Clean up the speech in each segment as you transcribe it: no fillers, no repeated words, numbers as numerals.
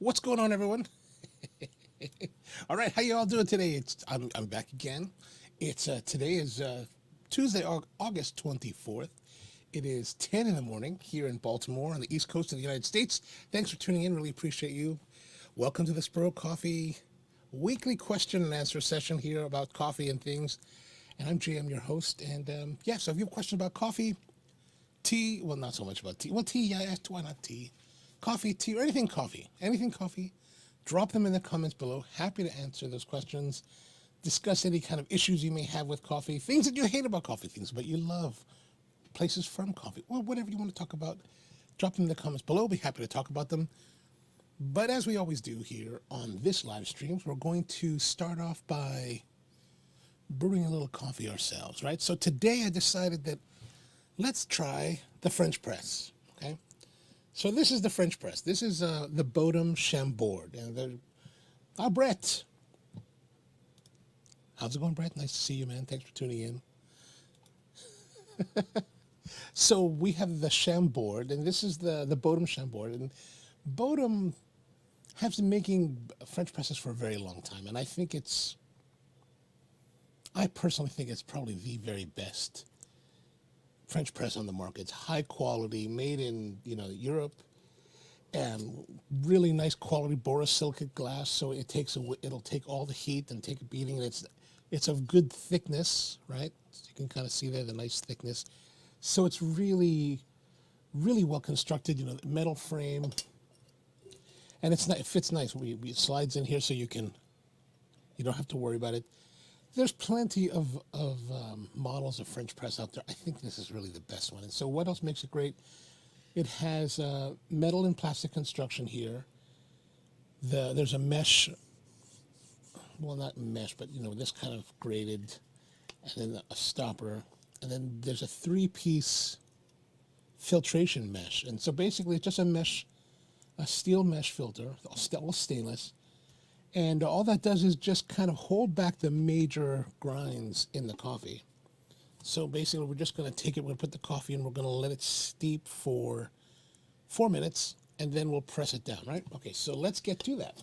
What's going on, everyone? All right, how you all doing today? I'm back again. It's Today is Tuesday, August 24th. It is 10 in the morning here in Baltimore on the East Coast of the United States. Thanks for tuning in. Really appreciate you. Welcome to the Spro Coffee weekly question and answer session here about coffee and things. And I'm Jay, I'm your host. And so if you have questions about coffee, tea, well, not so much about tea. Well, tea, yeah, I asked why not tea? Coffee, tea, or anything coffee, drop them in the comments below. Happy to answer those questions, discuss any kind of issues you may have with coffee, things that you hate about coffee, things but you love, places from coffee, well, whatever you want to talk about, drop them in the comments below. Be happy to talk about them. But as we always do here on this live stream, we're going to start off by brewing a little coffee ourselves, right? So today I decided that let's try the French press, okay? So this is the French press. This is the Bodum Chambord. And Brett. How's it going, Brett? Nice to see you, man. Thanks for tuning in. So we have the Chambord, and this is the Bodum Chambord. And Bodum has been making French presses for a very long time. And I personally think it's probably the very best French press on the market. It's high quality, made in Europe, and really nice quality borosilicate glass. So it'll take all the heat and take a beating. And it's of good thickness, right? So you can kind of see there the nice thickness. So it's really, really well constructed. Metal frame, and it fits nice. It slides in here, so you don't have to worry about it. There's plenty of models of French press out there. I think this is really the best one. And so what else makes it great? It has metal and plastic construction here. There's a mesh, well, not mesh, but this kind of braided, and then a stopper. And then there's a 3-piece filtration mesh. And so basically it's just a steel mesh filter, all stainless. And all that does is just kind of hold back the major grinds in the coffee. So basically, we're just going to take it, we're going to put the coffee in, we're going to let it steep for 4 minutes, and then we'll press it down, right? Okay, so let's get to that.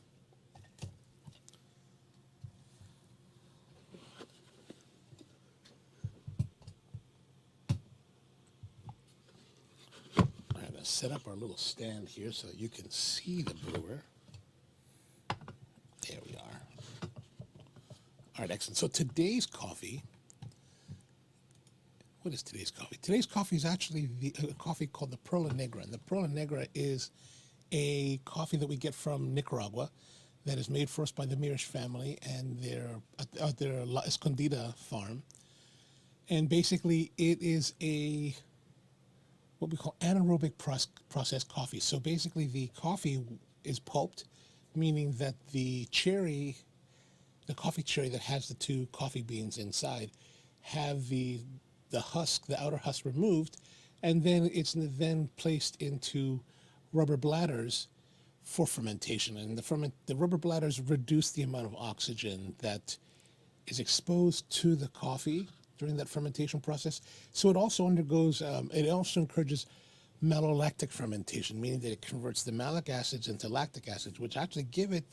All right, let's set up our little stand here so that you can see the brewer. There we are. All right, excellent. So today's coffee, what is today's coffee? Today's coffee is actually a coffee called the Perla Negra. And the Perla Negra is a coffee that we get from Nicaragua that is made for us by the Mirish family and their La Escondida farm. And basically it is what we call anaerobic process coffee. So basically the coffee is pulped, meaning that the coffee cherry that has the 2 coffee beans inside have the outer husk removed, and then it's then placed into rubber bladders for fermentation. And the rubber bladders reduce the amount of oxygen that is exposed to the coffee during that fermentation process. So it also encourages malolactic fermentation, meaning that it converts the malic acids into lactic acids, which actually give it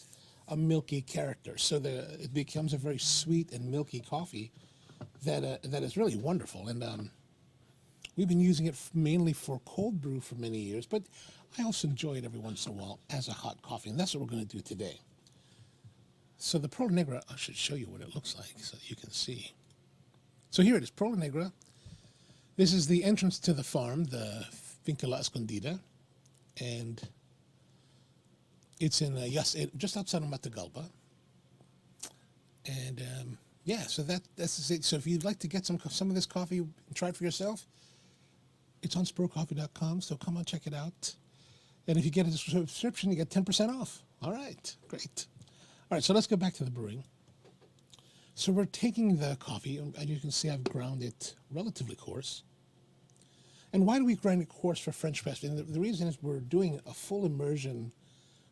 a milky character. So it becomes a very sweet and milky coffee that is really wonderful. And we've been using it mainly for cold brew for many years, but I also enjoy it every once in a while as a hot coffee, and that's what we're going to do today. So the Perla Negra, I should show you what it looks like so that you can see. So here it is, Perla Negra. This is the entrance to the farm, the Finca La Escondida, and it's in just outside of Matagalpa. And so that's it. So if you'd like to get some of this coffee and try it for yourself, it's on sprocoffee.com. So come on, check it out. And if you get a subscription, you get 10% off. All right, great. All right, so let's go back to the brewing. So we're taking the coffee, and you can see I've ground it relatively coarse. And why do we grind it coarse for French press? And the reason is we're doing a full immersion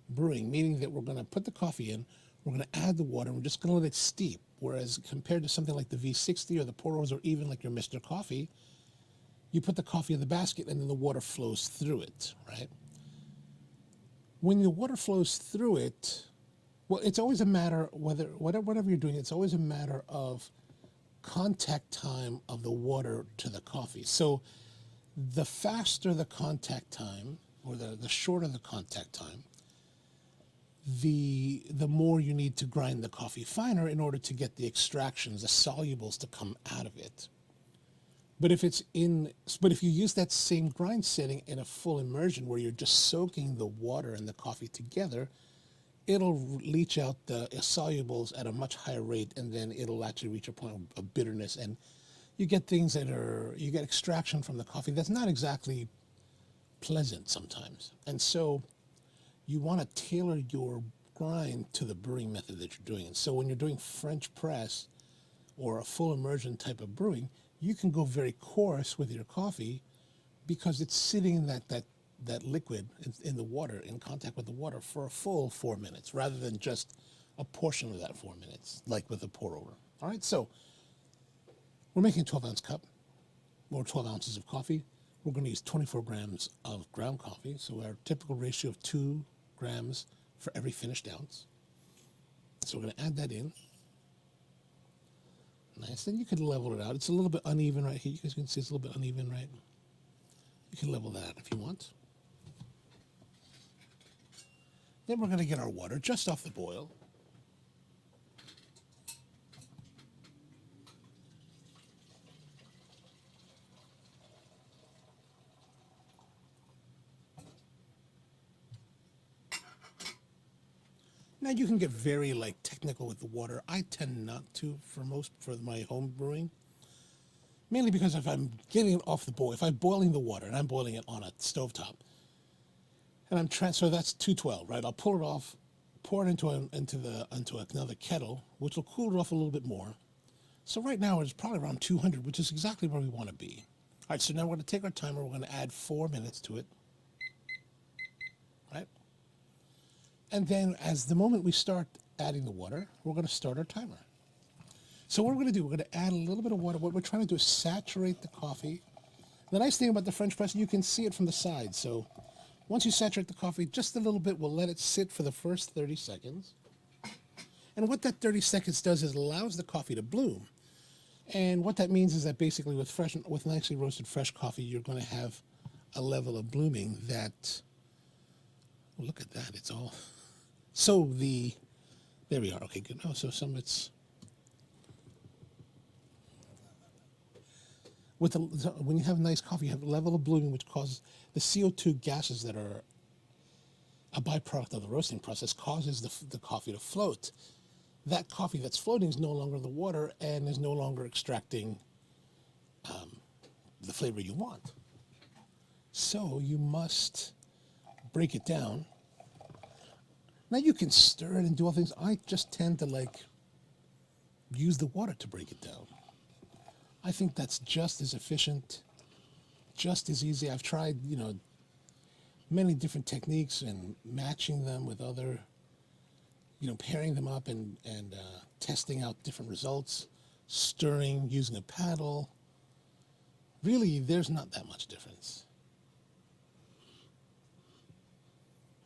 brewing, meaning that we're going to put the coffee in, we're going to add the water, and we're just going to let it steep. Whereas compared to something like the V60 or the Poros or even like your Mr. Coffee, you put the coffee in the basket and then the water flows through it, right? When the water flows through it, well, it's always a matter whatever you're doing, it's always a matter of contact time of the water to the coffee. So the faster the contact time, or the shorter the contact time, the more you need to grind the coffee finer in order to get the extractions, the solubles to come out of it. But if you use that same grind setting in a full immersion where you're just soaking the water and the coffee together, it'll leach out the solubles at a much higher rate, and then it'll actually reach a point of bitterness, and you get things you get extraction from the coffee that's not exactly pleasant sometimes. And so you want to tailor your grind to the brewing method that you're doing. And so when you're doing French press or a full immersion type of brewing, you can go very coarse with your coffee because it's sitting in that liquid in the water, in contact with the water, for a full 4 minutes, rather than just a portion of that 4 minutes, like with a pour over. All right, so we're making a 12-ounce cup, or 12 ounces of coffee. We're going to use 24 grams of ground coffee, so our typical ratio of 2 grams for every finished ounce. So we're going to add that in. Nice, then you can level it out. It's a little bit uneven right here. You guys can see it's a little bit uneven, right? You can level that if you want. Then we're going to get our water just off the boil. Now you can get very technical with the water. I tend not to for my home brewing, mainly because if I'm getting it off the boil, if I'm boiling the water and I'm boiling it on a stovetop, and so that's 212, right? I'll pull it off, pour it into another kettle, which will cool it off a little bit more. So right now it's probably around 200, which is exactly where we want to be. All right, so now we're going to take our timer. We're going to add 4 minutes to it, right? And then as the moment we start adding the water, we're going to start our timer. So what we're going to do, we're going to add a little bit of water. What we're trying to do is saturate the coffee. The nice thing about the French press, you can see it from the side. So once you saturate the coffee just a little bit, we'll let it sit for the first 30 seconds. And what that 30 seconds does is allows the coffee to bloom. And what that means is that basically with nicely roasted fresh coffee, you're going to have a level of blooming that, well, look at that, it's all... So there we are. Okay, good. Oh, so when you have nice coffee, you have a level of blooming which causes the CO2 gases that are a byproduct of the roasting process, causes the coffee to float. That coffee that's floating is no longer the water and is no longer extracting the flavor you want. So you must break it down. Now you can stir it and do all things. I just tend to use the water to break it down. I think that's just as efficient, just as easy. I've tried, many different techniques and matching them with other, pairing them up and testing out different results, stirring, using a paddle. Really, there's not that much difference.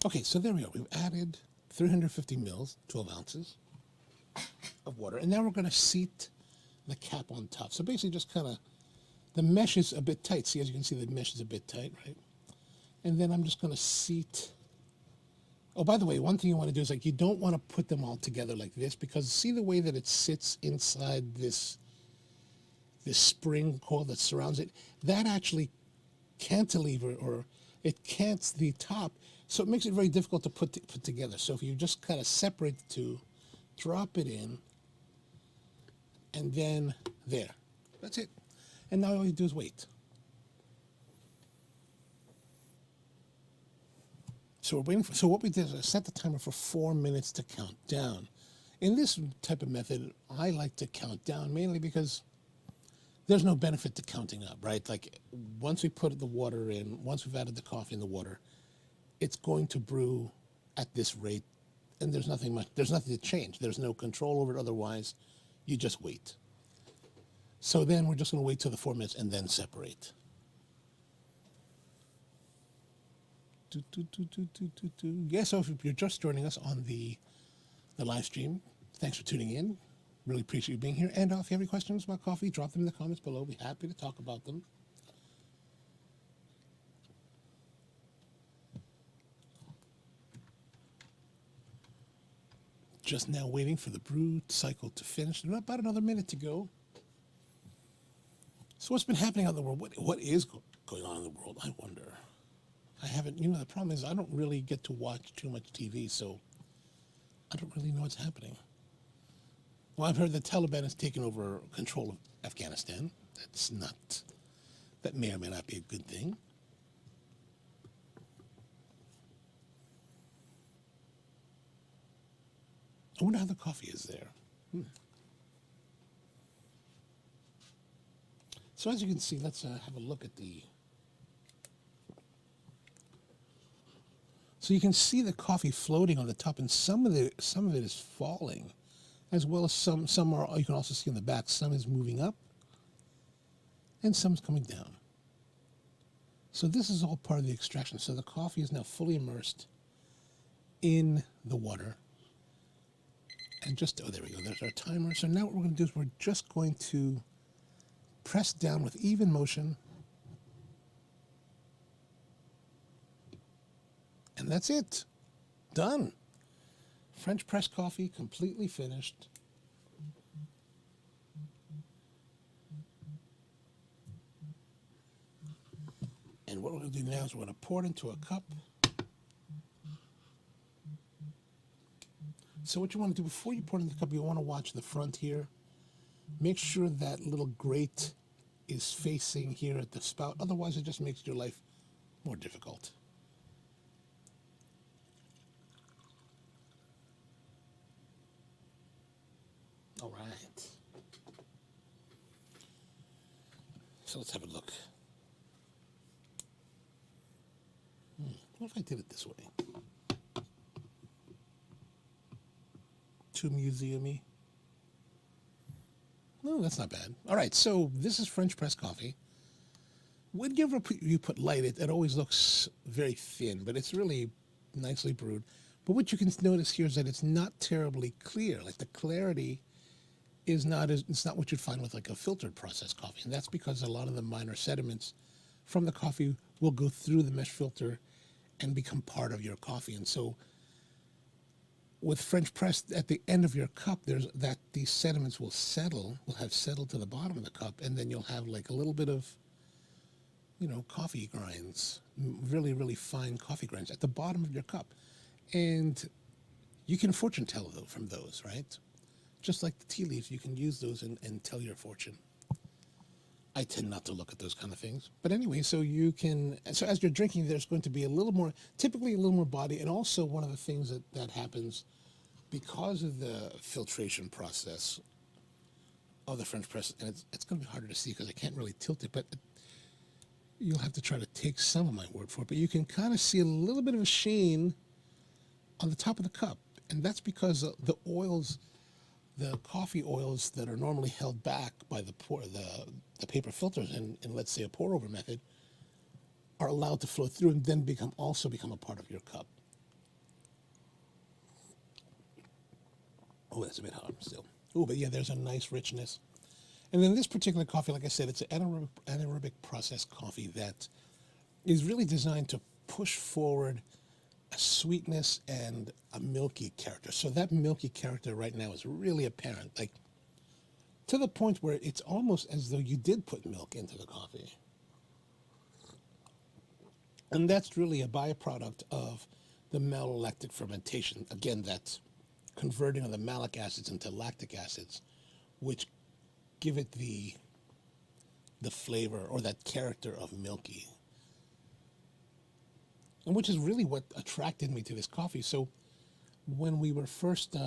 Okay, so there we are. We've added 350 mils, 12 ounces of water. And now we're going to seat the cap on top. So basically just the mesh is a bit tight. See, as you can see, the mesh is a bit tight, right? And then I'm just going to seat. Oh, by the way, one thing you want to do is you don't want to put them all together like this, because see the way that it sits inside this spring coil that surrounds it? That actually cantilever, or it cants the top. So it makes it very difficult to put together. So if you just separate the two, drop it in, and then there. That's it. And now all you do is wait. So we're waiting so what we did is I set the timer for 4 minutes to count down. In this type of method, I like to count down mainly because there's no benefit to counting up, right? Once we put the water in, once we've added the coffee in the water, it's going to brew at this rate, and there's nothing to change. There's no control over it otherwise. You just wait. So then we're just going to wait till the 4 minutes and then separate. Yeah, so if you're just joining us on the live stream, thanks for tuning in. Really appreciate you being here. And if you have any questions about coffee, drop them in the comments below. Be happy to talk about them. Just now waiting for the brew cycle to finish. About another minute to go. So what's been happening out in the world? What is going on in the world? I wonder. I haven't, the problem is I don't really get to watch too much TV, so I don't really know what's happening. Well, I've heard the Taliban has taken over control of Afghanistan. That may or may not be a good thing. I wonder how the coffee is there. So as you can see, let's have a look at the... So you can see the coffee floating on the top, and some of it is falling, as well as some are. You can also see on the back, some is moving up, and some is coming down. So this is all part of the extraction. So the coffee is now fully immersed in the water. And there we go, there's our timer. So now what we're going to do is we're just going to press down with even motion. And that's it. Done. French press coffee completely finished. And what we're going to do now is we're going to pour it into a cup. So what you want to do before you pour it in the cup, you want to watch the front here. Make sure that little grate is facing here at the spout. Otherwise, it just makes your life more difficult. All right. So let's have a look. What if I did it this way? Too museum-y. No, that's not bad. All right, so this is French press coffee. Whenever you put light, it always looks very thin, but it's really nicely brewed. But what you can notice here is that it's not terribly clear. Like the clarity is not it's not what you'd find with like a filtered processed coffee, and that's because a lot of the minor sediments from the coffee will go through the mesh filter and become part of your coffee. And so with French press, at the end of your cup, these sediments will have settled to the bottom of the cup, and then you'll have like a little bit of, coffee grinds, really, really fine coffee grinds at the bottom of your cup. And you can fortune tell from those, right? Just like the tea leaves, you can use those and tell your fortune. I tend not to look at those kind of things. But anyway, so as you're drinking, there's going to be typically a little more body. And also one of the things that happens because of the filtration process of the French press, and it's going to be harder to see because I can't really tilt it, but you'll have to try to take some of my word for it. But you can kind of see a little bit of a sheen on the top of the cup. And that's because the coffee oils that are normally held back by the paper filters in let's say a pour over method are allowed to flow through and then become a part of your cup. Oh, that's a bit hard still. Oh, but yeah, there's a nice richness. And then this particular coffee, like I said, it's an anaerobic processed coffee that is really designed to push forward a sweetness and a milky character. So that milky character right now is really apparent, like to the point where it's almost as though you did put milk into the coffee. And that's really a byproduct of the malolactic fermentation. Again, that's converting of the malic acids into lactic acids, which give it the flavor or that character of milky. And which is really what attracted me to this coffee. So when we were first,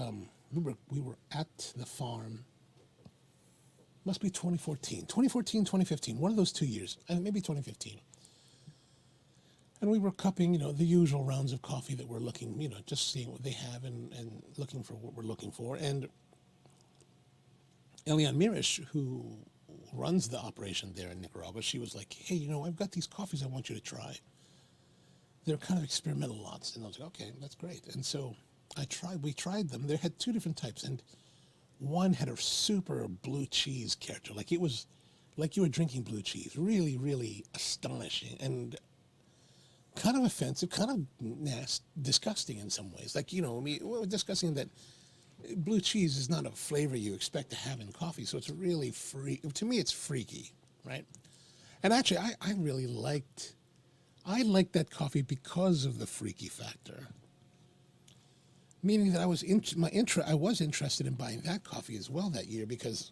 we were at the farm, must be 2014, 2015, one of those 2 years, and maybe 2015. And we were cupping, the usual rounds of coffee that we're looking, just seeing what they have and looking for what we're looking for. And Eliane Mirish, who runs the operation there in Nicaragua, she was like, hey, I've got these coffees I want you to try. they're kind of experimental lots. And I was like, okay, that's great. And so we tried them. They had two different types, and one had a super blue cheese character. Like it was like you were drinking blue cheese. Really, really astonishing and kind of offensive, kind of nasty, disgusting in some ways. Like, I mean, well, disgusting that blue cheese is not a flavor you expect to have in coffee. So it's really to me, it's freaky, right? And actually, I really liked that coffee because of the freaky factor. Meaning that I was interested in buying that coffee as well that year, because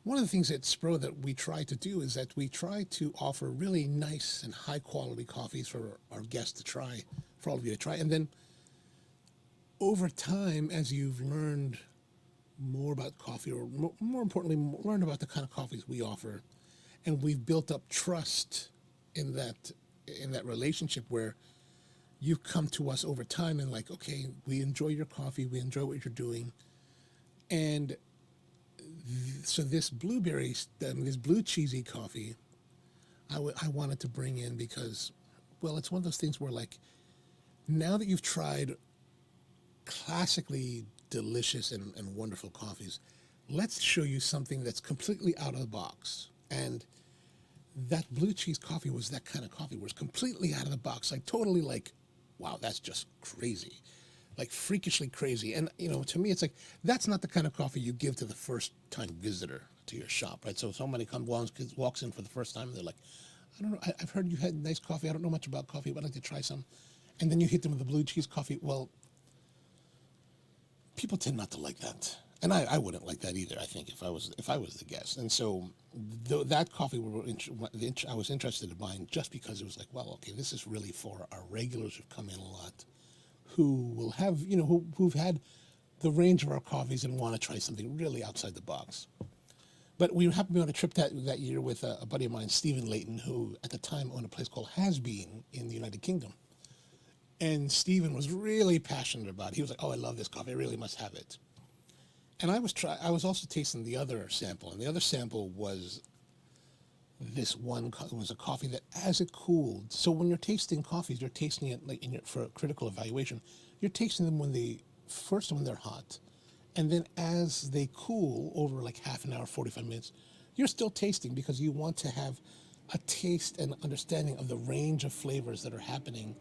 one of the things at Spro that we try to do is that we try to offer really nice and high quality coffees for our guests to try, for all of you to try. And then over time, as you've learned more about coffee, or more importantly, learned about the kind of coffees we offer, and we've built up trust in that relationship where you've come to us over time and like, okay, we enjoy your coffee, we enjoy what you're doing. And so this this blue cheesy coffee, I wanted to bring in because, well, it's one of those things where like, now that you've tried classically delicious and wonderful coffees, let's show you something that's completely out of the box. And that blue cheese coffee was that kind of coffee where it's completely out of the box, like totally like, wow, that's just crazy, like freakishly crazy. And, to me, it's like, that's not the kind of coffee you give to the first time visitor to your shop, right? So somebody walks in for the first time and they're like, I don't know, I've heard you had nice coffee. I don't know much about coffee, but I'd like to try some. And then you hit them with the blue cheese coffee. Well, people tend not to like that. And I wouldn't like that either, I think, if I was the guest. And so that coffee I was interested in buying just because it was like, well, okay, this is really for our regulars who've come in a lot, who will have, who've had the range of our coffees and want to try something really outside the box. But we happened to be on a trip that year with a buddy of mine, Stephen Layton, who at the time owned a place called Has Been in the United Kingdom. And Stephen was really passionate about it. He was like, oh, I love this coffee. I really must have it. And I was also tasting the other sample, and the other sample was this one. It was a coffee that, as it cooled. So when you're tasting coffees, you're tasting it like for critical evaluation. You're tasting them when they're hot, and then as they cool over like half an hour, 45 minutes, you're still tasting because you want to have a taste and understanding of the range of flavors that are happening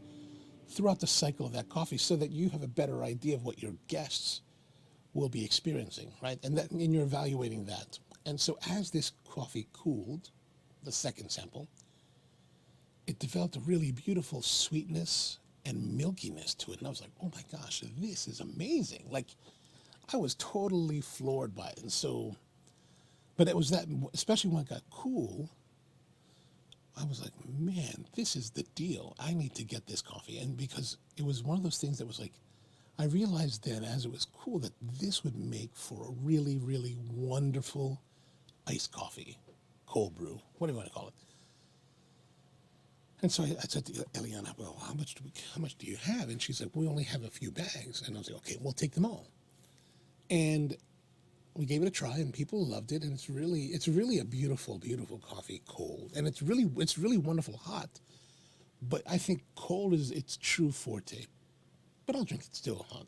throughout the cycle of that coffee, so that you have a better idea of what your guests will be experiencing, right? And you're evaluating that. And so as this coffee cooled, the second sample, it developed a really beautiful sweetness and milkiness to it. And I was like, oh my gosh, this is amazing. Like, I was totally floored by it. And so, but it was that, especially when it got cool, I was like, man, this is the deal. I need to get this coffee. And because it was one of those things that was like, I realized then as it was cool that this would make for a really, really wonderful iced coffee, cold brew, what do you want to call it? And so I said to Eliana, well, how much do you have? And she's like, we only have a few bags. And I was like, okay, we'll take them all. And we gave it a try, and people loved it. And it's really a beautiful, beautiful coffee cold. And it's really wonderful hot. But I think cold is its true forte. But I'll drink it still hot.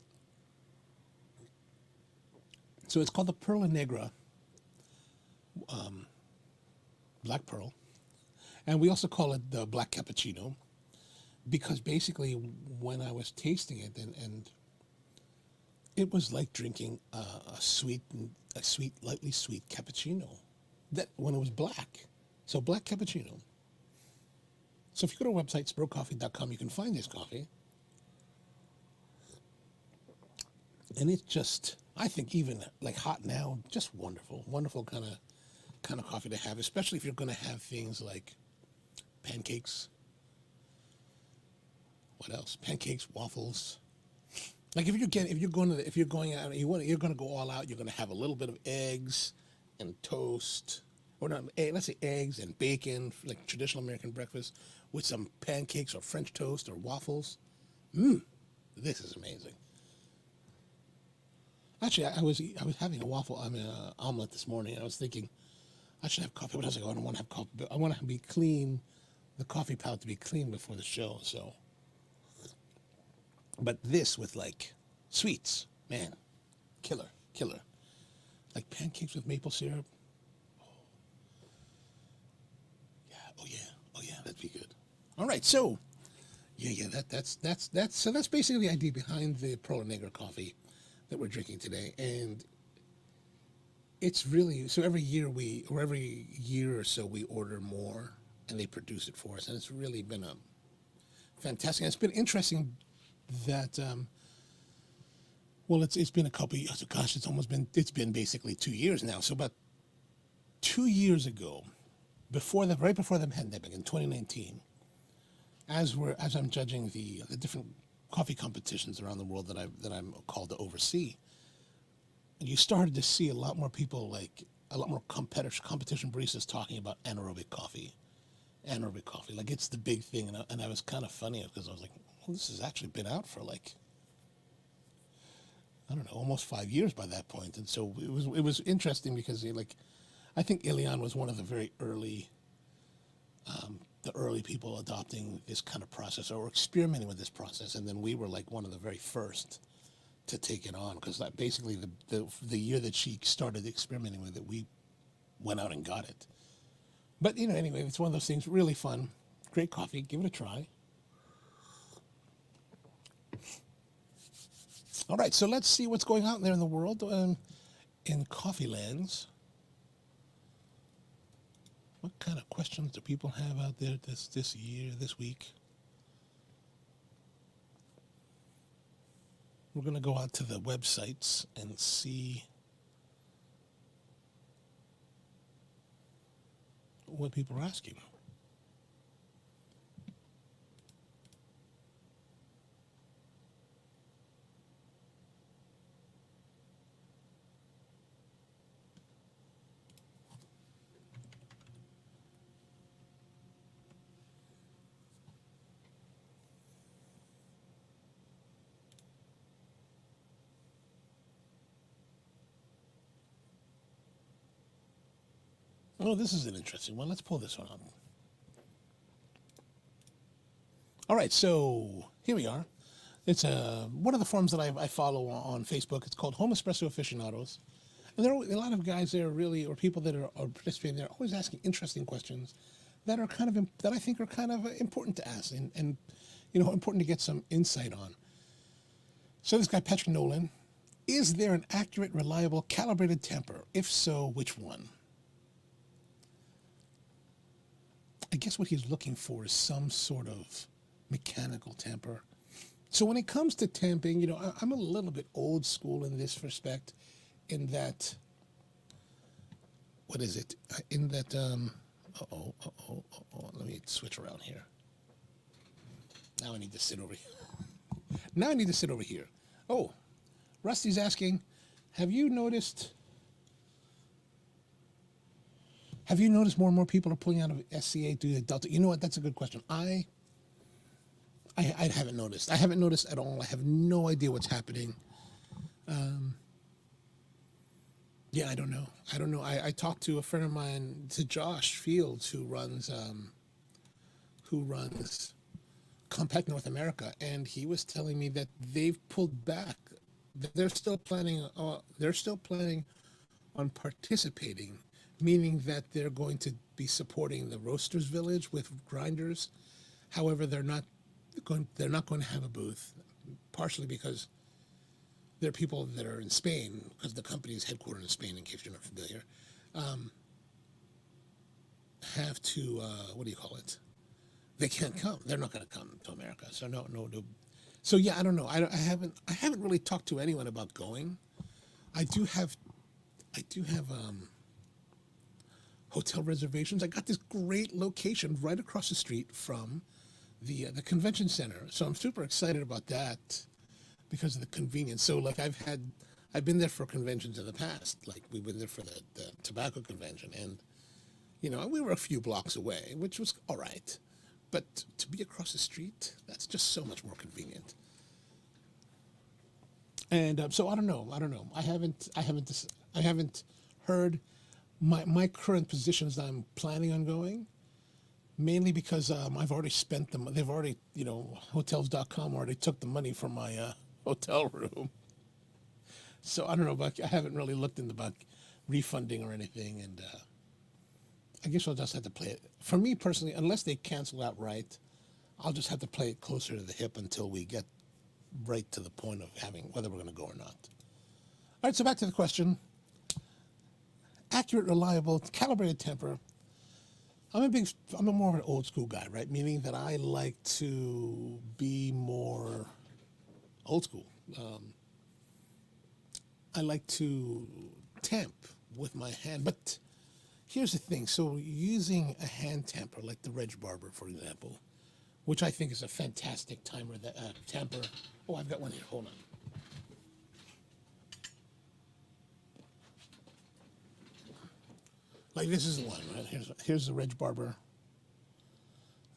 So it's called the Perla Negra, Black Pearl. And we also call it the Black Cappuccino, because basically when I was tasting it, and it was like drinking a sweet, lightly sweet cappuccino, that when it was black. So Black Cappuccino. So if you go to our website, sprocoffee.com, you can find this coffee. And it's just, I think even like hot now, just wonderful kind of coffee to have, especially if you're going to have things like pancakes. What else? Pancakes, waffles. Like if you're going out, you're going to go all out. You're going to have a little bit of eggs and toast, or not? Let's say eggs and bacon, like traditional American breakfast, with some pancakes or French toast or waffles. This is amazing. Actually, I was having a omelet this morning. And I was thinking I should have coffee, but I was like, oh, I don't want to have coffee. But I want to be clean the coffee palette to be clean before the show. So, but this with like sweets, man, killer, killer. Like pancakes with maple syrup. Yeah, oh yeah, that'd be good. All right, so yeah, that's basically the idea behind the Perla Negra coffee that we're drinking today, and it's really so every year or so we order more, and they produce it for us, and it's really been a fantastic. And it's been interesting that well, it's been a couple of years. Gosh, it's been basically 2 years now. So about 2 years ago, right before the pandemic in 2019, as I'm judging the different coffee competitions around the world that I'm called to oversee, you started to see a lot more people, like a lot more competition baristas talking about anaerobic coffee. Like it's the big thing, and I was kind of funny because I was like, well, this has actually been out for like, I don't know, almost 5 years by that point. And so it was interesting because like, I think Ilian was one of the very early, the early people adopting this kind of process or experimenting with this process. And then we were like one of the very first to take it on, because that basically the year that she started experimenting with it, we went out and got it. But anyway, it's one of those things, really fun, great coffee. Give it a try. All right, so let's see what's going on there in the world, in coffee lands. What kind of questions do people have out there this year, this week? We're going to go out to the websites and see what people are asking. Oh, this is an interesting one. Let's pull this one up. All right, so here we are. It's one of the forums that I follow on Facebook. It's called Home Espresso Aficionados. And there are a lot of guys there really, or people that are participating there, always asking interesting questions that are that I think are kind of important to ask and important to get some insight on. So this guy, Patrick Nolan, is there an accurate, reliable, calibrated tamper? If so, which one? I guess what he's looking for is some sort of mechanical tamper. So when it comes to tamping, I'm a little bit old school in this respect, in that, what is it? In that, let me switch around here. Now I need to sit over here. Oh, Rusty's asking, have you noticed more and more people are pulling out of SCA due to Delta? You know what? That's a good question. I haven't noticed. I haven't noticed at all. I have no idea what's happening. Yeah, I don't know. I talked to a friend of mine, to Josh Fields, who runs Compact North America, and he was telling me that they've pulled back. They're still planning on participating, meaning that they're going to be supporting the Roasters Village with grinders. However, they're not going to have a booth, partially because there are people that are in Spain, because the company is headquartered in Spain, in case you're not familiar, have to, what do you call it? They can't come. They're not going to come to America. So no. So yeah, I don't know. I haven't really talked to anyone about going. I do have hotel reservations. I got this great location right across the street from the convention center. So I'm super excited about that because of the convenience. So like I've been there for conventions in the past. Like we've been there for the tobacco convention, and we were a few blocks away, which was all right. But to be across the street, that's just so much more convenient. And so I don't know. I haven't heard my current positions that I'm planning on going. mainly because I've already spent them. They've already, hotels.com already took the money from my hotel room. So I don't know about, I haven't really looked into about refunding or anything. And I guess I'll just have to play it. For me personally, unless they cancel outright, I'll just have to play it closer to the hip until we get right to the point of having whether we're going to go or not. All right, so back to the question. Accurate, reliable, calibrated temper. I'm more of an old school guy, right? Meaning that I like to be more old school. I like to temp with my hand, but here's the thing. So using a hand temper, like the Reg Barber, for example, which I think is a fantastic temper. Oh, I've got one here. Hold on. Like this is the one, right? Here's the Reg Barber.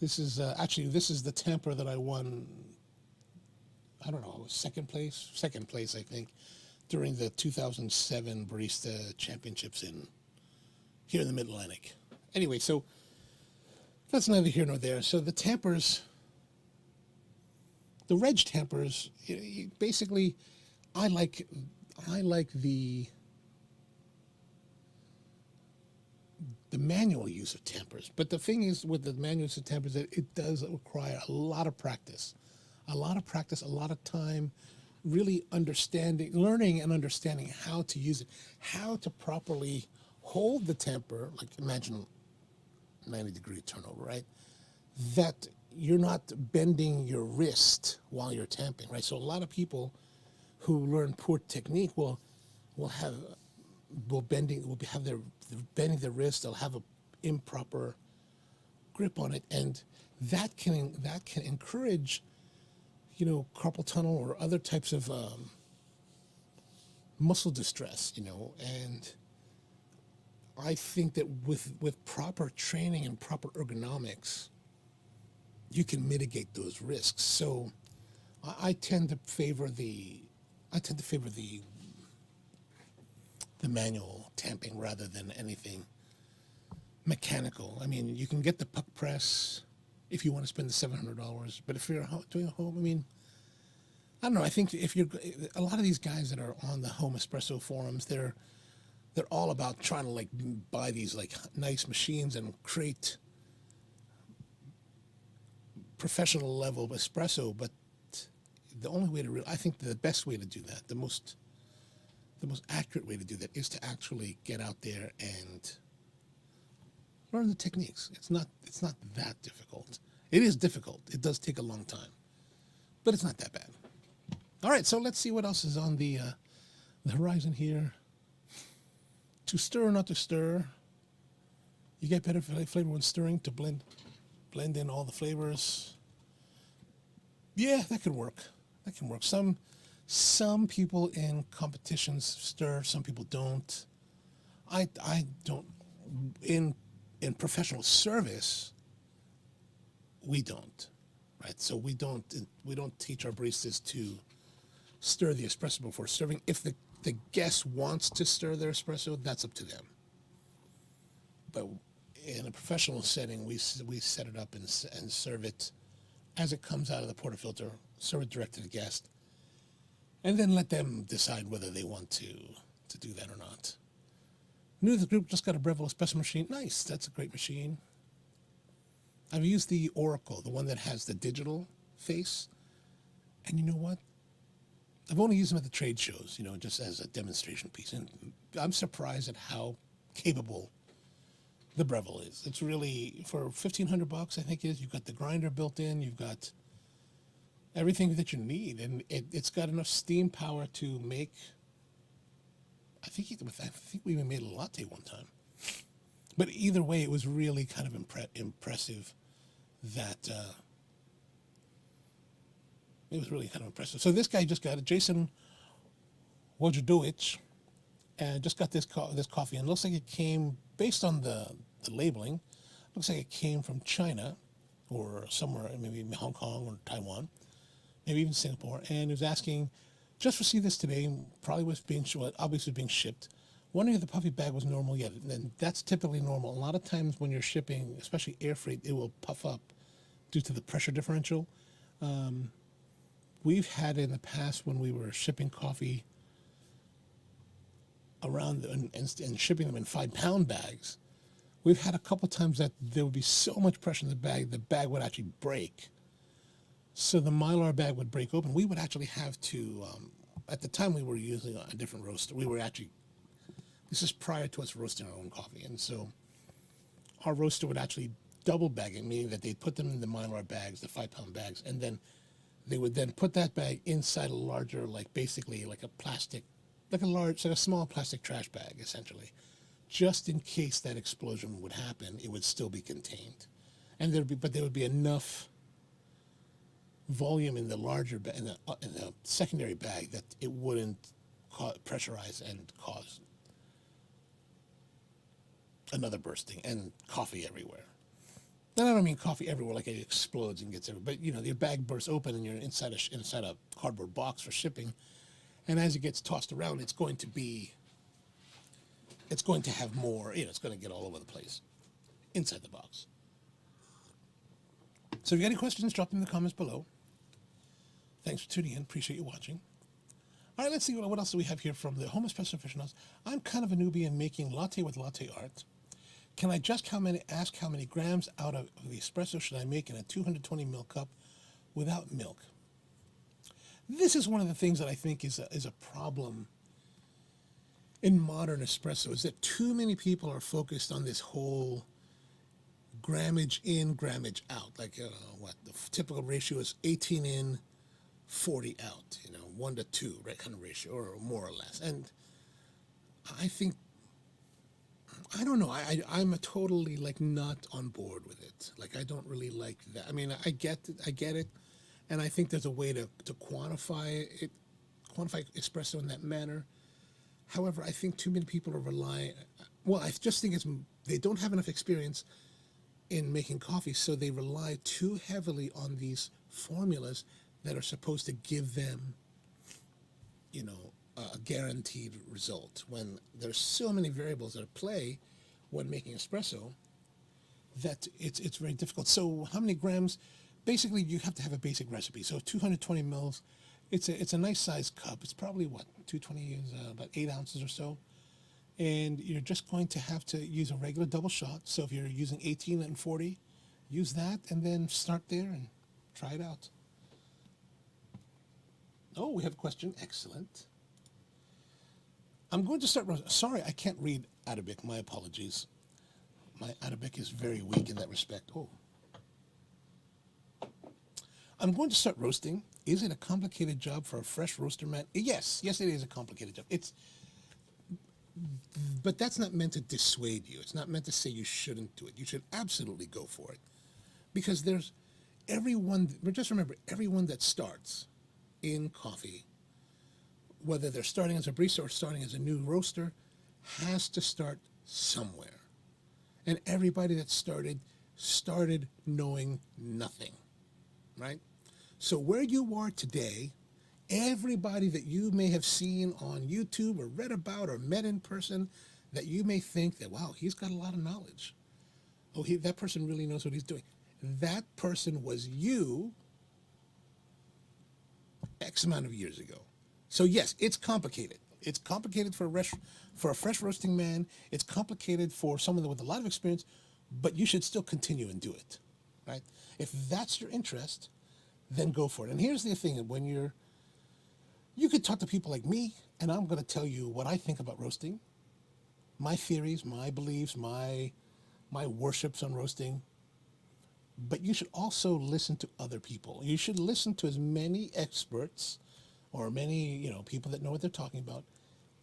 This is this is the temper that I won. I don't know, second place, I think, during the 2007 Barista Championships here in the Mid-Atlantic. Anyway, so that's neither here nor there. So the tempers, the Reg tempers, basically, I like the manual use of tempers. But the thing is with the manual use of tempers that it does require a lot of practice, a lot of time, really learning and understanding how to use it, how to properly hold the temper, like imagine 90-degree turnover, right? That you're not bending your wrist while you're tamping, right? So a lot of people who learn poor technique will have their bending their wrist. They'll have an improper grip on it, and that can encourage, carpal tunnel or other types of muscle distress, and I think that with proper training and proper ergonomics, you can mitigate those risks. So I tend to favor the manual tamping rather than anything mechanical. I mean, you can get the puck press if you want to spend the $700, but if you're doing a home, I mean, I don't know. I think a lot of these guys that are on the home espresso forums, they're all about trying to buy these nice machines and create professional level of espresso. But the only way I think the best way to do that, the most accurate way to do that is to actually get out there and learn the techniques. It's not that difficult. It is difficult. It does take a long time, but it's not that bad. All right, so let's see what else is on the horizon here. To stir or not to stir. You get better flavor when stirring to blend in all the flavors. Yeah, that could work. Some people in competitions stir, some people don't. I don't. In professional service, we don't, right? So we don't teach our baristas to stir the espresso before serving. If the guest wants to stir their espresso, that's up to them. But in a professional setting, we set it up and serve it as it comes out of the portafilter, serve it direct to the guest, and then let them decide whether they want to do that or not. New to the group, just got a Breville espresso machine. Nice, that's a great machine. I've used the Oracle, the one that has the digital face. And you know what? I've only used them at the trade shows, just as a demonstration piece. And I'm surprised at how capable the Breville is. It's really, for $1,500, I think it is, you've got the grinder built in, you've got everything that you need. And it's got enough steam power to make, I think we even made a latte one time. But either way, it was really kind of impressive that, it was really kind of impressive. So this guy just got it, Jason Wojciechowicz, and just got this coffee. And it looks like it came, based on the labeling, looks like it came from China or somewhere, maybe Hong Kong or Taiwan, maybe even Singapore. And he was asking, just received this today, probably was obviously being shipped. Wondering if the puffy bag was normal yet. And that's typically normal. A lot of times when you're shipping, especially air freight, it will puff up due to the pressure differential. We've had in the past when we were shipping coffee around and shipping them in 5-pound bags, we've had a couple times that there would be so much pressure in the bag would actually break. So the Mylar bag would break open. We would actually have to, at the time we were using a different roaster. We were actually, this is prior to us roasting our own coffee. And so our roaster would actually double bag it, meaning that they'd put them in the Mylar bags, the 5-pound bags, and then they would then put that bag inside a larger, like basically like a plastic, like a small plastic trash bag, essentially. Just in case that explosion would happen, it would still be contained. And there would be enough volume in the larger in the secondary bag that it wouldn't pressurize and cause another bursting and coffee everywhere. And I don't mean coffee everywhere like it explodes and gets everywhere, but your bag bursts open and you're inside a cardboard box for shipping, and as it gets tossed around, it's going to have more, it's going to get all over the place inside the box. So if you got any questions, drop them in the comments below. Thanks for tuning in. Appreciate you watching. All right, let's see what else do we have here from the Home Espresso Aficionados. I'm kind of a newbie in making latte with latte art. Can I just ask how many grams out of the espresso should I make in a 220 ml cup without milk? This is one of the things that I think is a problem in modern espresso, is that too many people are focused on this whole grammage in, grammage out. Like the typical ratio is 18 in, 40 out. 1 to 2, right, kind of ratio, or more or less. And I think, I don't know. I'm a totally not on board with it. I don't really like that. I mean, I get it, and I think there's a way to quantify espresso in that manner. However, I think too many people are relying. Well, I just think they don't have enough experience in making coffee, so they rely too heavily on these formulas that are supposed to give them, a guaranteed result, when there's so many variables at play when making espresso that it's very difficult. So how many grams? Basically, you have to have a basic recipe. So 220 mils, it's a nice sized cup. It's probably 220 is about 8 ounces or so. And you're just going to have to use a regular double shot. So if you're using 18 and 40, use that and then start there and try it out. Oh, we have a question. Excellent. I'm going to start. Sorry, I can't read Arabic. My apologies. My Arabic is very weak in that respect. Oh. I'm going to start roasting. Is it a complicated job for a fresh roaster man? Yes, it is a complicated job. But that's not meant to dissuade you. It's not meant to say you shouldn't do it. You should absolutely go for it. Because just remember, everyone that starts in coffee, whether they're starting as a barista or starting as a new roaster, has to start somewhere. And everybody that started knowing nothing, right? So where you are today, everybody that you may have seen on YouTube or read about or met in person, that you may think that, wow, he's got a lot of knowledge. Oh, that person really knows what he's doing. That person was you X amount of years ago. So yes, it's complicated. It's complicated for a fresh roasting man. It's complicated for someone with a lot of experience, but you should still continue and do it, right? If that's your interest, then go for it. And here's the thing: you could talk to people like me, and I'm going to tell you what I think about roasting, my theories, my beliefs, my worships on roasting. But you should also listen to other people. You should listen to as many experts or many, people that know what they're talking about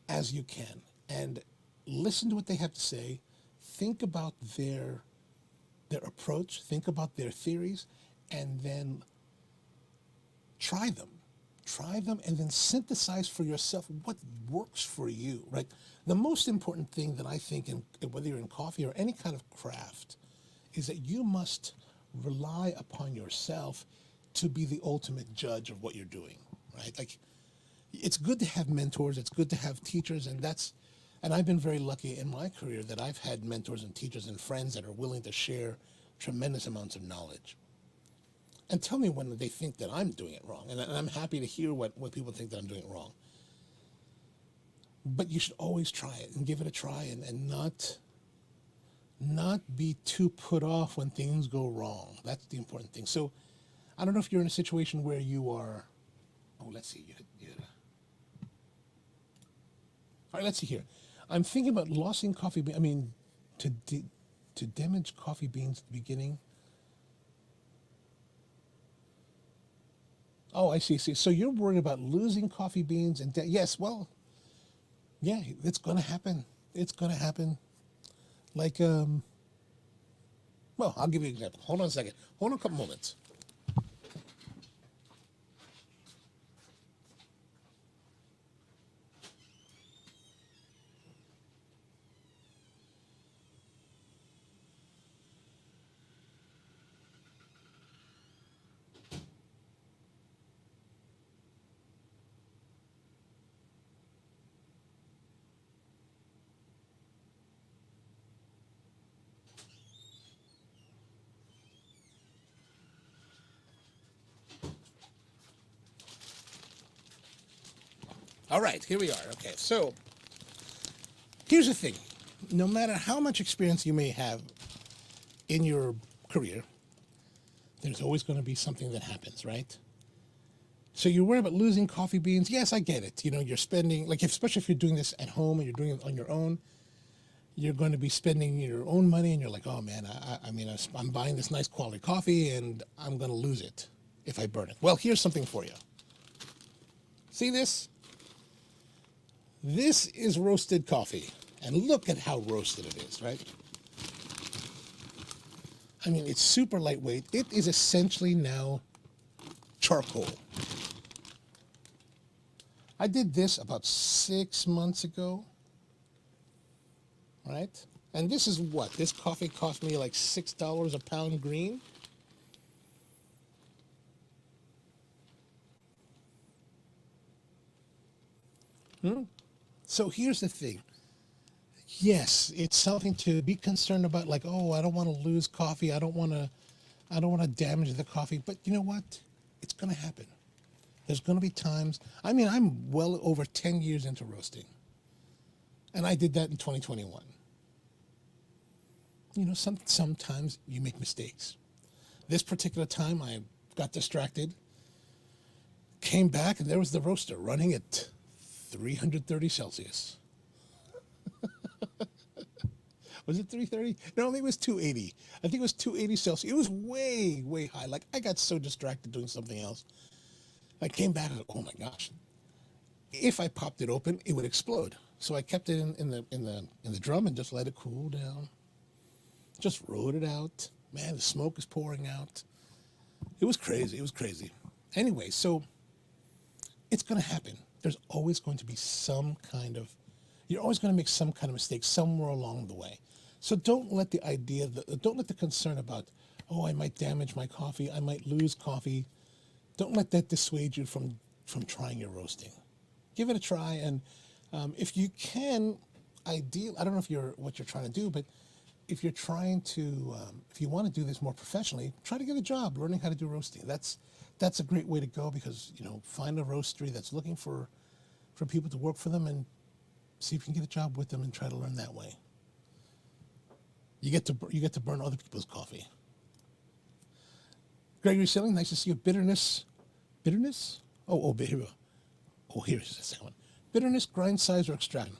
as you can, and listen to what they have to say. Think about their approach, think about their theories, and then try them, and then synthesize for yourself what works for you, right? The most important thing that I think, whether you're in coffee or any kind of craft, is that you must rely upon yourself to be the ultimate judge of what you're doing, right? It's good to have mentors, it's good to have teachers, and that's And I've been very lucky in my career that I've had mentors and teachers and friends that are willing to share tremendous amounts of knowledge and tell me when they think that I'm doing it wrong. And I'm happy to hear what people think that I'm doing it wrong. But you should always try it and give it a try, and not be too put off when things go wrong. That's the important thing. So I don't know if you're in a situation where you are, oh, let's see. All right, let's see here. I'm thinking about losing coffee beans. I mean, to damage coffee beans at the beginning. Oh, I see. So you're worried about losing coffee beans and yes, well, yeah, it's going to happen. It's going to happen. Like, well, I'll give you an example. Hold on a second. Hold on a couple moments. All right, here we are. Okay, so here's the thing. No matter how much experience you may have in your career, there's always going to be something that happens, right? So you're worried about losing coffee beans. Yes, I get it. You know, you're spending, like, especially if you're doing this at home and you're doing it on your own, you're going to be spending your own money and you're like, oh man, I'm buying this nice quality coffee and I'm going to lose it if I burn it. Well, here's something for you. See this? This is roasted coffee, and look at how roasted it is, right? I mean, it's super lightweight. It is essentially now charcoal. I did this about 6 months ago, right? And this is what? This coffee cost me like $6 a pound green. So here's the thing. Yes, it's something to be concerned about, like, oh, I don't want to lose coffee. I don't want to damage the coffee. But you know what? It's going to happen. There's going to be times. I mean, I'm well over 10 years into roasting. And I did that in 2021. You know, sometimes you make mistakes. This particular time I got distracted, came back, and there was the roaster running at 330 Celsius. Was it 330? No, I think it was 280. I think it was 280 Celsius. It was way, way high. Like, I got so distracted doing something else. I came back and, oh my gosh. If I popped it open, it would explode. So I kept it in the drum and just let it cool down. Just rode it out. Man, the smoke is pouring out. It was crazy. It was crazy. Anyway, so it's going to happen. There's always going to be you're always going to make some kind of mistake somewhere along the way. So don't let the concern about, oh, I might damage my coffee, I might lose coffee. Don't let that dissuade you from trying your roasting. Give it a try, and if you can, I don't know what you're trying to do, but if you're trying to, if you want to do this more professionally, try to get a job learning how to do roasting. That's a great way to go, because, you know, find a roastery that's looking for people to work for them and see if you can get a job with them and try to learn that way. You get to burn other people's coffee. Gregory Silling, nice to see you. Bitterness? Oh, here we go. Oh, here's the second one. Bitterness, grind size, or extraction.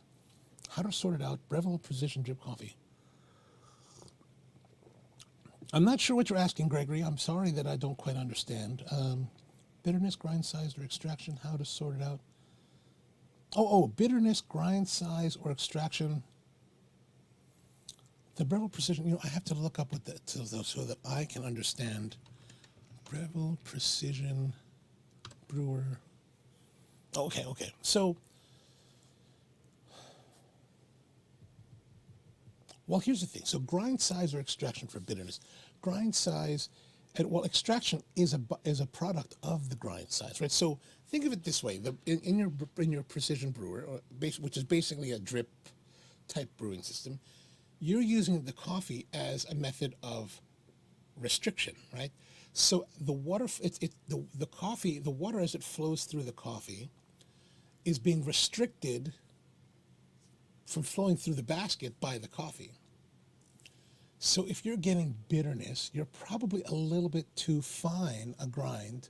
How to sort it out. Breville Precision Drip Coffee. I'm not sure what you're asking, Gregory. I'm sorry that I don't quite understand. Bitterness, grind size, or extraction. How to sort it out. Oh, bitterness, grind size, or extraction. The Breville Precision, you know, I have to look up so that I can understand. Breville Precision Brewer. Okay. So, well, here's the thing. So grind size or extraction for bitterness. Grind size, extraction is a product of the grind size, right? So think of it this way: in your precision brewer, which is basically a drip type brewing system, you're using the coffee as a method of restriction, right? So the water, the coffee, the water as it flows through the coffee is being restricted from flowing through the basket by the coffee. So if you're getting bitterness, you're probably a little bit too fine a grind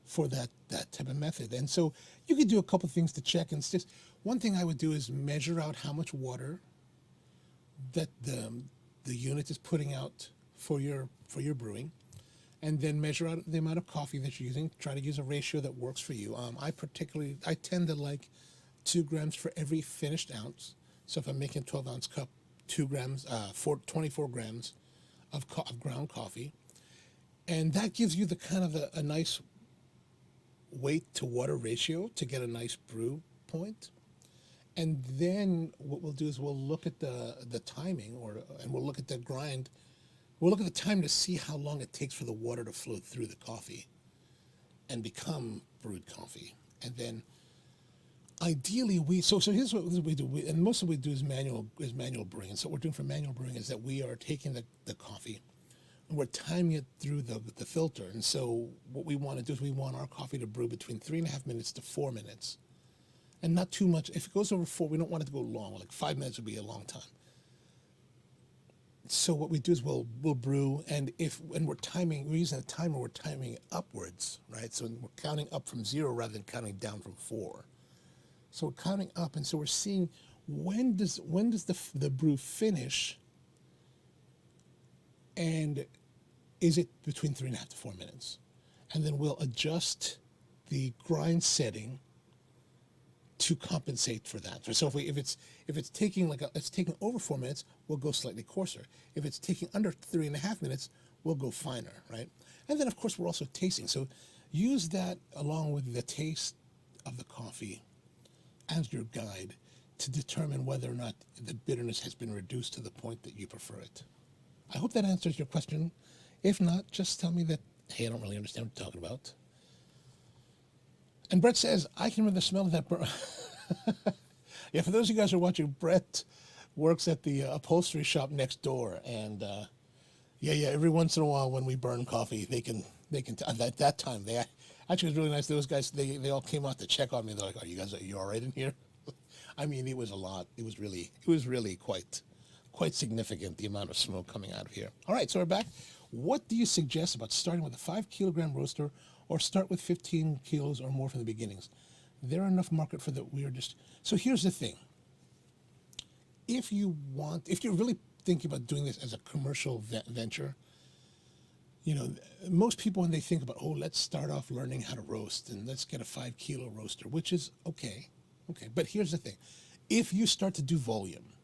for that type of method. And so you could do a couple things to check. And just one thing I would do is measure out how much water that the unit is putting out for your brewing, and then measure out the amount of coffee that you're using. Try to use a ratio that works for you. I tend to like 2 grams for every finished ounce. So if I'm making a 12-ounce cup, 2 grams, 24 grams of ground coffee, and that gives you the kind of a nice weight to water ratio to get a nice brew point. And then what we'll do is we'll look at the timing, and we'll look at the grind. We'll look at the time to see how long it takes for the water to flow through the coffee and become brewed coffee. And then ideally so here's what we do. And most of what we do is manual brewing. And so what we're doing for manual brewing is that we are taking the coffee and we're timing it through the filter. And so what we want to do is we want our coffee to brew between 3.5 minutes to 4 minutes. And not too much. If it goes over 4, we don't want it to go long. Like 5 minutes would be a long time. So what we do is we'll brew, and we're using a timer, we're timing it upwards, right? So we're counting up from 0 rather than counting down from 4. So we're counting up, and so we're seeing when does the brew finish, and is it between 3.5 to 4 minutes? And then we'll adjust the grind setting to compensate for that. So if it's taking it's taking over 4 minutes, we'll go slightly coarser. If it's taking under 3.5 minutes, we'll go finer, right? And then of course we're also tasting. So use that along with the taste of the coffee as your guide to determine whether or not the bitterness has been reduced to the point that you prefer it. I hope that answers your question. If not, just tell me that, hey, I don't really understand what you're talking about. And Brett says, I can remember the smell of that burn. Yeah, for those of you guys who are watching, Brett works at the upholstery shop next door. And every once in a while when we burn coffee, they can at that time, they actually, it was really nice. Those guys, they all came out to check on me. They're like, are you all right in here? I mean, it was a lot. It was really quite significant, the amount of smoke coming out of here. All right, so we're back. What do you suggest about starting with a 5-kilogram roaster, or start with 15 kilos or more from the beginnings? There are enough market for that. So here's the thing. If you're really thinking about doing this as a commercial venture, most people, when they think about, let's start off learning how to roast and let's get a 5-kilo roaster, which is okay. But here's the thing. If you start to do volume,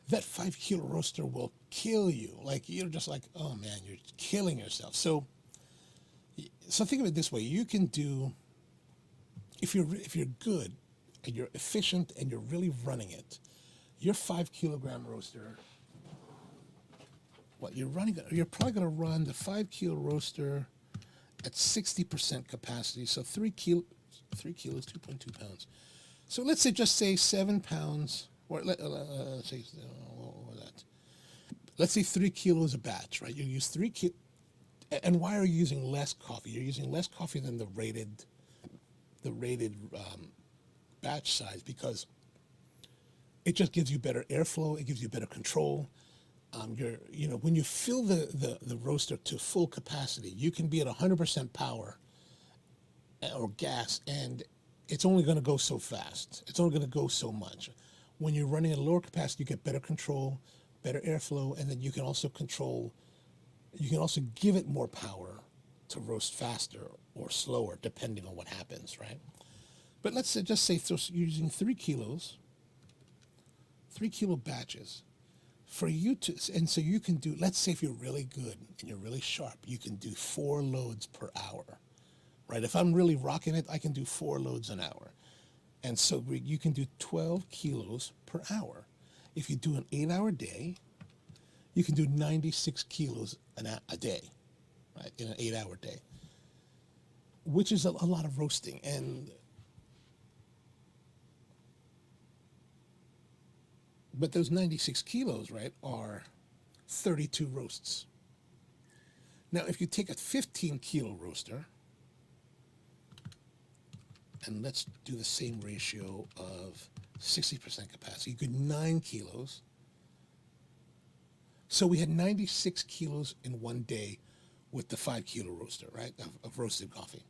that 5-kilo roaster will kill you. Like, you're just like, oh man, you're killing yourself. So think of it this way. You can do, if you're good and you're efficient and you're really running it, your 5-kilogram roaster, you're probably going to run the 5-kilo roaster at 60% capacity. So 3 kilos, 2.2 pounds. So let's say 7 pounds, or let's say, let's say 3 kilos a batch, right? You use 3 kilos. And why are you using less coffee? You're using less coffee than the rated batch size, because it just gives you better airflow. It gives you better control. When you fill the roaster to full capacity, you can be at 100% power or gas, and it's only going to go so fast. It's only going to go so much. When you're running at a lower capacity, you get better control, better airflow, and then you can also give it more power to roast faster or slower, depending on what happens, right? But let's just say, so you're using 3 kilos, 3-kilo batches for you to, and so you can do, let's say if you're really good and you're really sharp, you can do 4 loads per hour, right? If I'm really rocking it, I can do 4 loads an hour. And so you can do 12 kilos per hour. If you do an 8-hour day, you can do 96 kilos a day, right, in an 8-hour day, which is a lot of roasting. And But those 96 kilos, right, are 32 roasts. Now, if you take a 15 kilo roaster, and let's do the same ratio of 60% capacity, you get 9 kilos. So we had 96 kilos in one day with the 5 kilo roaster, right, of roasted coffee.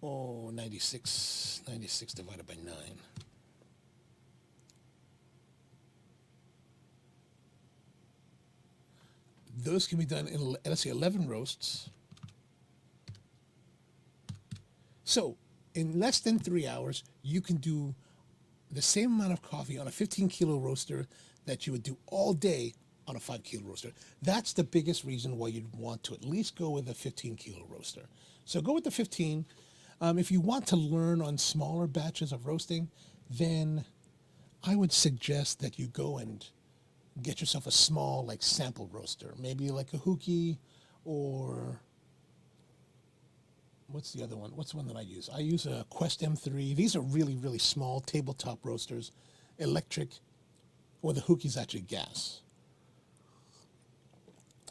Oh, 96 divided by 9. Those can be done in, let's say, 11 roasts. So in less than 3 hours, you can do the same amount of coffee on a 15 kilo roaster that you would do all day on a 5 kilo roaster. That's the biggest reason why you'd want to at least go with a 15 kilo roaster. So go with the 15. If you want to learn on smaller batches of roasting, then I would suggest that you go and get yourself a small, like, sample roaster, maybe like a Huki, or what's the other one? What's the one that I use? I use a Quest M3. These are really, really small tabletop roasters, electric, or the Huki's actually gas.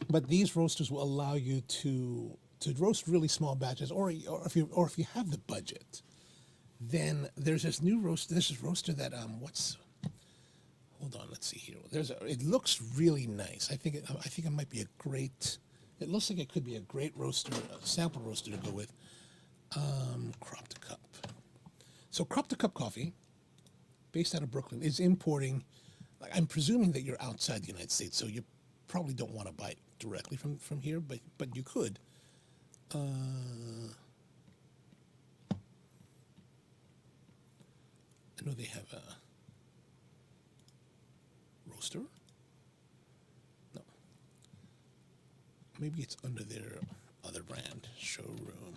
But these roasters will allow you to roast really small batches, or if you have the budget, then there's this new roaster. This is roaster that hold on, let's see here. It looks really nice. I think it might be a great. It looks like it could be a great roaster, a sample roaster to go with. Crop to Cup. So Crop to Cup Coffee, based out of Brooklyn, is importing. Like, I'm presuming that you're outside the United States, so you probably don't want to buy it directly from here, but you could. I know they have a roaster. No. Maybe it's under their other brand, Showroom.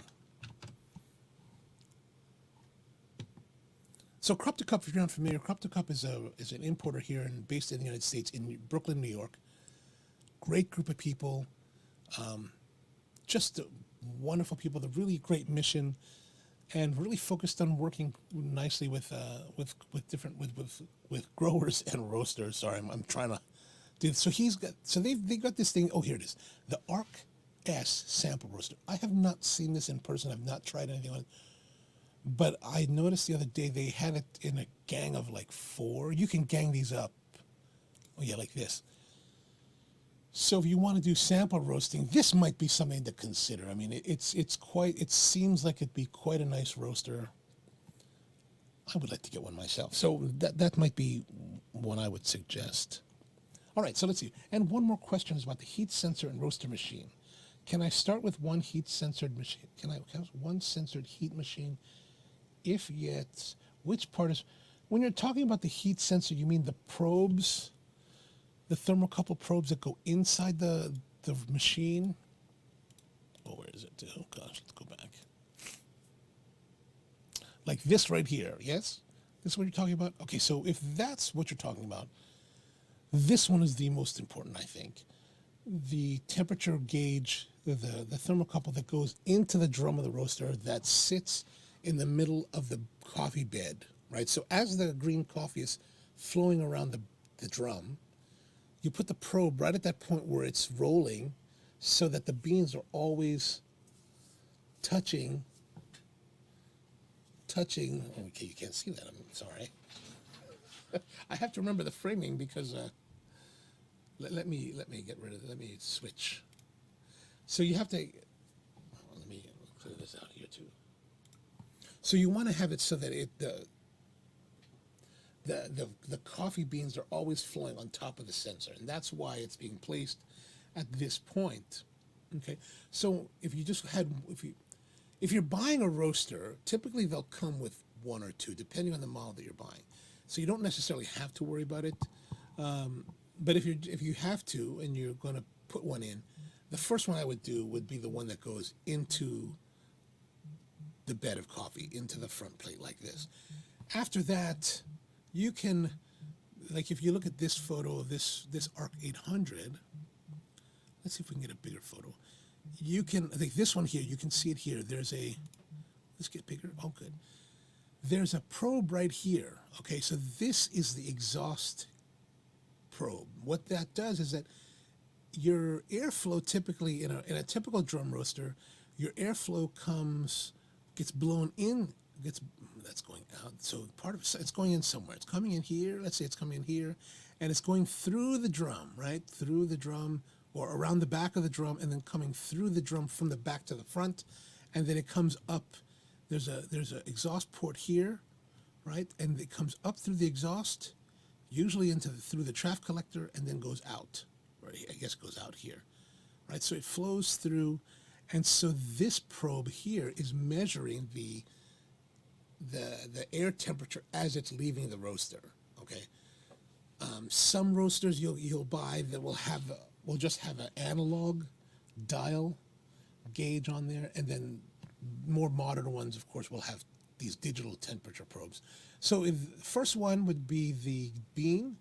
So Crop to Cup, if you're not familiar, Crop to Cup is an importer here and based in the United States, in Brooklyn, New York. Great group of people, just wonderful people. They're really great mission, and really focused on working nicely with growers and roasters. Sorry, I'm trying to do. So they got this thing. Oh, here it is, the Arc S sample roaster. I have not seen this in person. I've not tried anything on it. But I noticed the other day they had it in a gang of like 4. You can gang these up. Oh yeah, like this. So if you want to do sample roasting, this might be something to consider. I mean, it seems like it'd be quite a nice roaster. I would like to get one myself. So that might be one I would suggest. All right, so let's see. And one more question is about the heat sensor and roaster machine. Can I start with one heat censored machine? Can I have one censored heat machine? If yet, which part is, when you're talking about the heat sensor, you mean the probes, the thermocouple probes that go inside the machine? Oh, where is it? Oh gosh, let's go back. Like this right here, yes? This is what you're talking about? Okay, so if that's what you're talking about, this one is the most important, I think. The temperature gauge, the thermocouple that goes into the drum of the roaster that sits in the middle of the coffee bed, right? So as the green coffee is flowing around the drum, you put the probe right at that point where it's rolling so that the beans are always touching. Okay, you can't see that, I'm sorry. I have to remember the framing because let me get rid of it. Let me switch. So you have to, let me clear this out here too. So you want to have it so that the coffee beans are always flowing on top of the sensor, and that's why it's being placed at this point. Okay, so if you're buying a roaster, typically they'll come with 1 or 2, depending on the model that you're buying. So you don't necessarily have to worry about it. But if you have to and you're going to put one in, the first one I would do would be the one that goes into the bed of coffee, into the front plate like this. After that, you can, like if you look at this photo of this Arc 800, let's see if we can get a bigger photo. You can, I think this one here, you can see it here. Let's get bigger. Oh, good. there's a probe right here. Okay, so this is the exhaust probe. What that does is that your airflow typically in a typical drum roaster, your airflow gets blown in, that's going out. So part of it's going in somewhere. It's coming in here. Let's say it's coming in here, and it's going through the drum, right? Through the drum or around the back of the drum, and then coming through the drum from the back to the front, and then it comes up. There's a exhaust port here, right? And it comes up through the exhaust, usually through the draft collector, and then goes out. Right? I guess it goes out here, right? So it flows through, and so this probe here is measuring the air temperature as it's leaving the roaster. Okay. Some roasters you'll buy that will just have an analog dial gauge on there, and then more modern ones, of course, will have these digital temperature probes. So the first one would be the bean.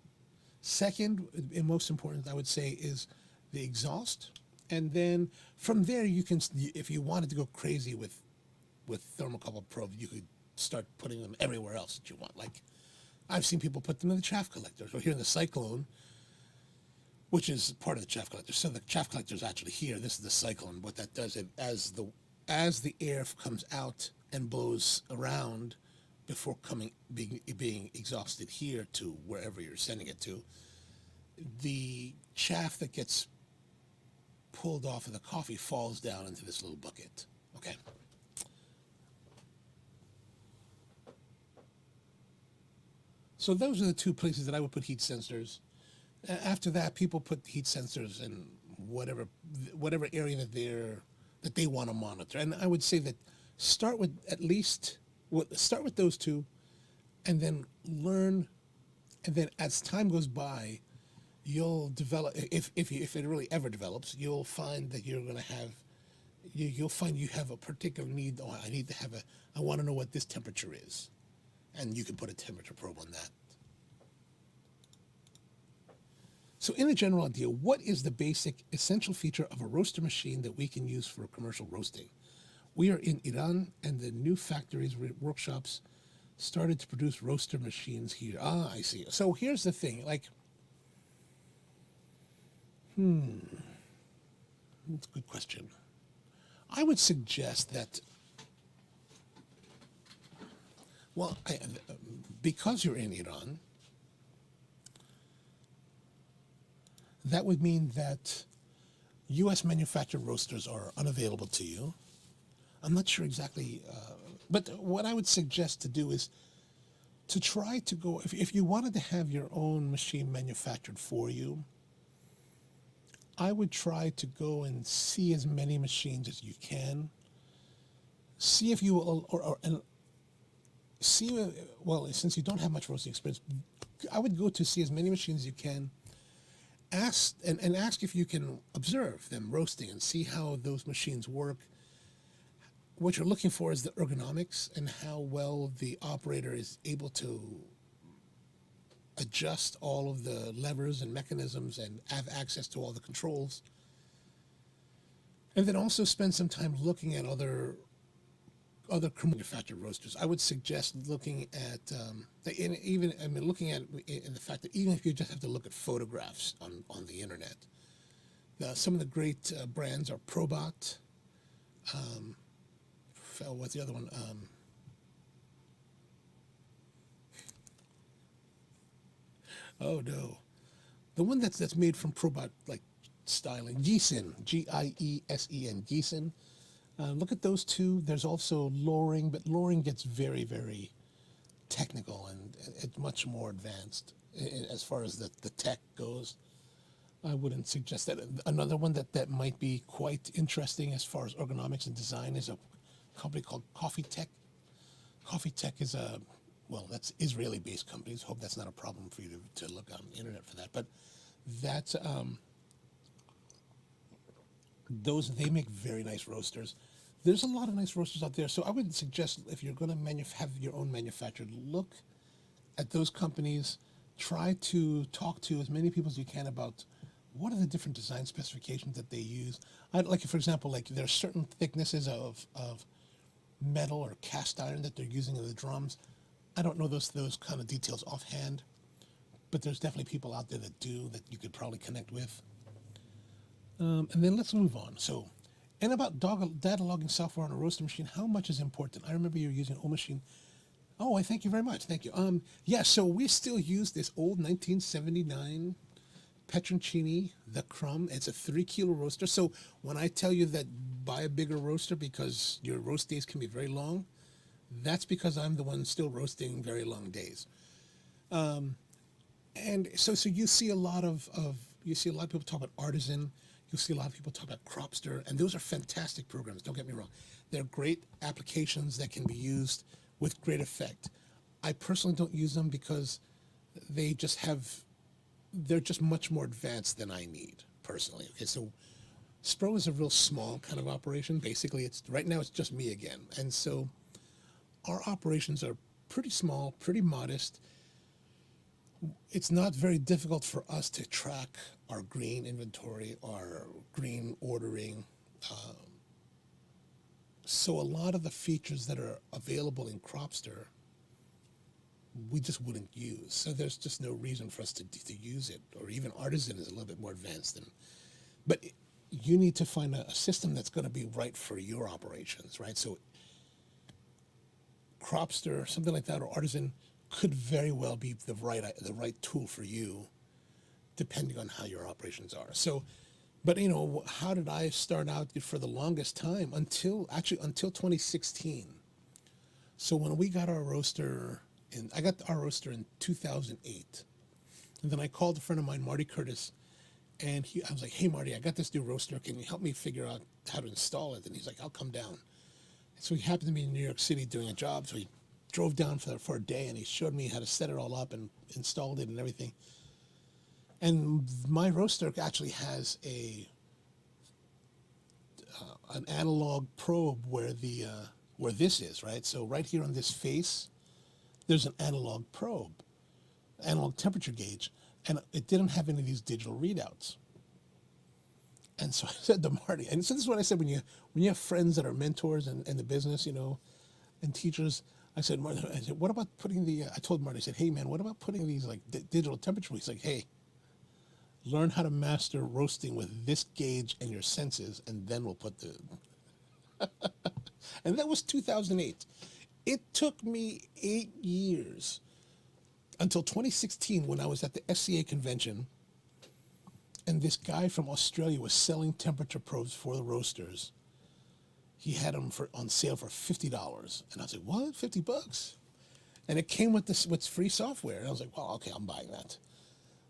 Second, and most important, I would say, is the exhaust. And then from there, you can, if you wanted to go crazy with thermocouple probes, you could start putting them everywhere else that you want. Like, I've seen people put them in the chaff collectors, or here in the cyclone, which is part of the chaff collector. So the chaff collector is actually here. This is the cyclone. What that does, as the air comes out and blows around before being exhausted here to wherever you're sending it to, the chaff that gets pulled off of the coffee falls down into this little bucket. Okay. So those are the two places that I would put heat sensors. After that, people put heat sensors in whatever area that they want to monitor. And I would say that start with those two, and then learn, and then as time goes by, you'll develop. If it really ever develops, you'll find that you're going to have. You'll find you have a particular need. Oh, I want to know what this temperature is, and you can put a temperature probe on that. So in a general idea, what is the basic essential feature of a roaster machine that we can use for commercial roasting? We are in Iran, and the new factories, workshops, started to produce roaster machines here. Ah, I see. So here's the thing, that's a good question. I would suggest that, because you're in Iran, that would mean that U.S. manufactured roasters are unavailable to you. I'm not sure exactly, but what I would suggest to do is to try to go, if you wanted to have your own machine manufactured for you, I would try to go and see as many machines as you can. See if you will, since you don't have much roasting experience, I would go to see as many machines as you can. Ask if you can observe them roasting and see how those machines work. What you're looking for is the ergonomics and how well the operator is able to adjust all of the levers and mechanisms and have access to all the controls. And then also spend some time looking at other manufactured roasters. I would suggest looking at, looking at in the fact that even if you just have to look at photographs on the internet, some of the great brands are Probot. What's the other one? Oh no, the one that's made from Probot like styling, Giesen, Giesen, Giesen. Look at those two. There's also Loring, but Loring gets very, very technical and it's much more advanced as far as the tech goes. I wouldn't suggest that. Another one that might be quite interesting as far as ergonomics and design is a company called Coffee Tech. Coffee Tech is that's Israeli-based companies. Hope that's not a problem for you to look on the internet for that. But that's they make very nice roasters. There's a lot of nice roasters out there. So I would suggest if you're going to have your own manufactured, look at those companies. Try to talk to as many people as you can about what are the different design specifications that they use. For example, there are certain thicknesses of metal or cast iron that they're using in the drums. I don't know those kind of details offhand, but there's definitely people out there that do, that you could probably connect with. And then let's move on. So, and about data logging software on a roaster machine, how much is important? I remember you're using an old machine. Oh, I thank you very much. Thank you. Yeah, so we still use this old 1979 Petroncini, the Crumb. It's a 3 kilo roaster. So when I tell you that buy a bigger roaster because your roast days can be very long, that's because I'm the one still roasting very long days. And so you see a lot of people talk about Artisan. You'll see a lot of people talk about Cropster, and those are fantastic programs. Don't get me wrong; they're great applications that can be used with great effect. I personally don't use them because they're just much more advanced than I need personally. Okay, so Spro is a real small kind of operation. Basically, right now it's just me again, and so our operations are pretty small, pretty modest. It's not very difficult for us to track our green inventory, our green ordering. So a lot of the features that are available in Cropster, we just wouldn't use. So there's just no reason for us to use it. Or even Artisan is a little bit more advanced than, but you need to find a system that's going to be right for your operations, right? So Cropster, something like that, or Artisan could very well be the right tool for you, depending on how your operations are. So, but how did I start out for the longest time until 2016? So when we got our roaster, I got our roaster in 2008, and then I called a friend of mine, Marty Curtis, and I was like, "Hey Marty, I got this new roaster. Can you help me figure out how to install it?" And he's like, "I'll come down." So he happened to be in New York City doing a job, so he drove down for a day, and he showed me how to set it all up and installed it and everything. And my roaster actually has an analog probe where this is, right? So right here on this face, there's an analog probe, analog temperature gauge, and it didn't have any of these digital readouts. And so I said to Marty, and so this is what I said when you have friends that are mentors in the business, and teachers. I said, what about putting I told Marty, I said, "Hey man, what about putting these like digital temperature?" He's like, "Hey, learn how to master roasting with this gauge and your senses, and then we'll put the." And that was 2008. It took me 8 years until 2016 when I was at the SCA convention, and this guy from Australia was selling temperature probes for the roasters. He had them on sale for $50, and I was like, "What? $50?" And it came with free software, and I was like, "Well, okay, I'm buying that."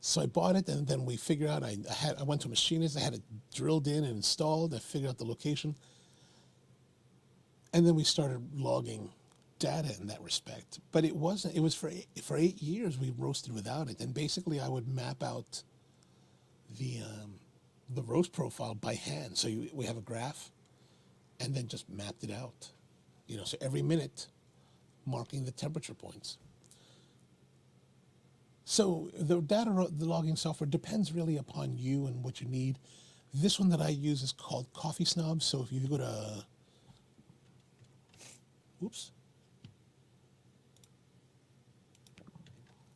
So I bought it, and then we figured out. I went to a machinist. I had it drilled in and installed. I figured out the location, and then we started logging data in that respect. But it wasn't. It was for 8 years we roasted without it, and basically I would map out the roast profile by hand. So we have a graph, and then just mapped it out. So every minute, marking the temperature points. So the the logging software depends really upon you and what you need. This one that I use is called Coffee Snob. So if you go to,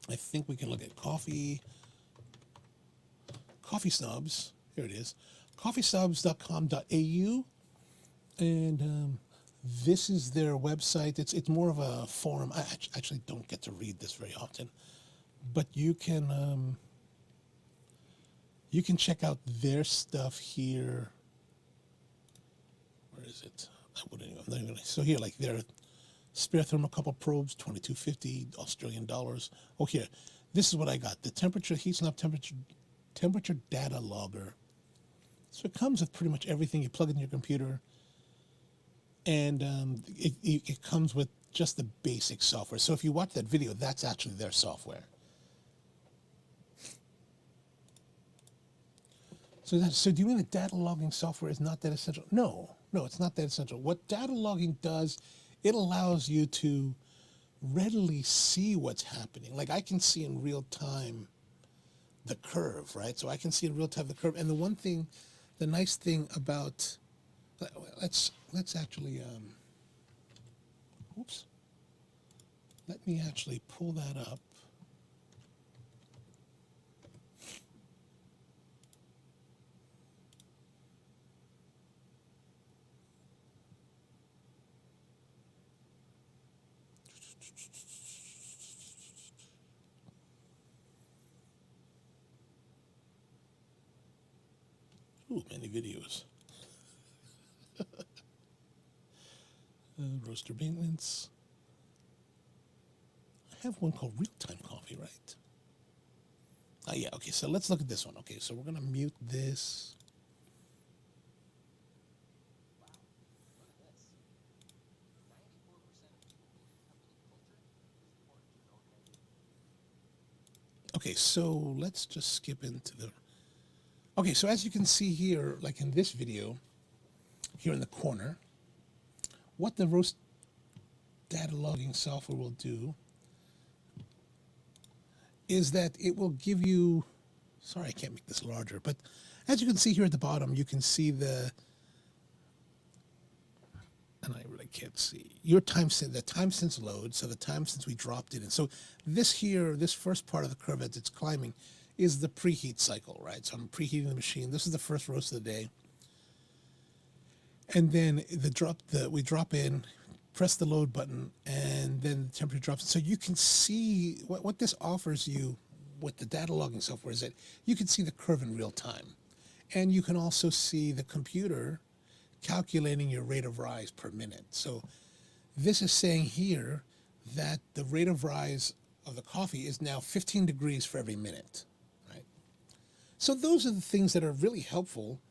I think we can look at Coffee Snobs. Here it is, coffeesnobs.com.au, and this is their website. It's more of a forum. I actually don't get to read this very often, but you can check out their stuff here. Where is it? I'm not even. So here, like their spare thermocouple probes, $22.50 Australian dollars. Oh, here, this is what I got: the temperature heat snap temperature data logger. So it comes with pretty much everything. You plug it in your computer, and it comes with just the basic software. So if you watch that video, that's actually their software. So do you mean that data logging software is not that essential? No, it's not that essential. What data logging does, it allows you to readily see what's happening. Like I can see in real time the curve, right? So I can see in real time the curve. And the nice thing about, let's actually, Oops. Let me actually pull that up. Ooh, many videos. Roaster maintenance. I have one called real-time coffee, right? Oh, yeah, okay, so let's look at this one. Okay, so we're going to mute this. Okay, so let's just skip into the... Okay, so as you can see here, like in this video, here in the corner, what the roast data logging software will do is that it will give you, sorry, I can't make this larger, but as you can see here at the bottom, you can see the, and I really can't see, your time since, the time since load, so the time since we dropped it in. So this here, this first part of the curve as it's climbing is the preheat cycle, right? So I'm preheating the machine. This is the first roast of the day. And then we drop in, press the load button, and then the temperature drops. So you can see what this offers you with the data logging software is that you can see the curve in real time. And you can also see the computer calculating your rate of rise per minute. So this is saying here that the rate of rise of the coffee is now 15 degrees for every minute, right? So those are the things that are really helpful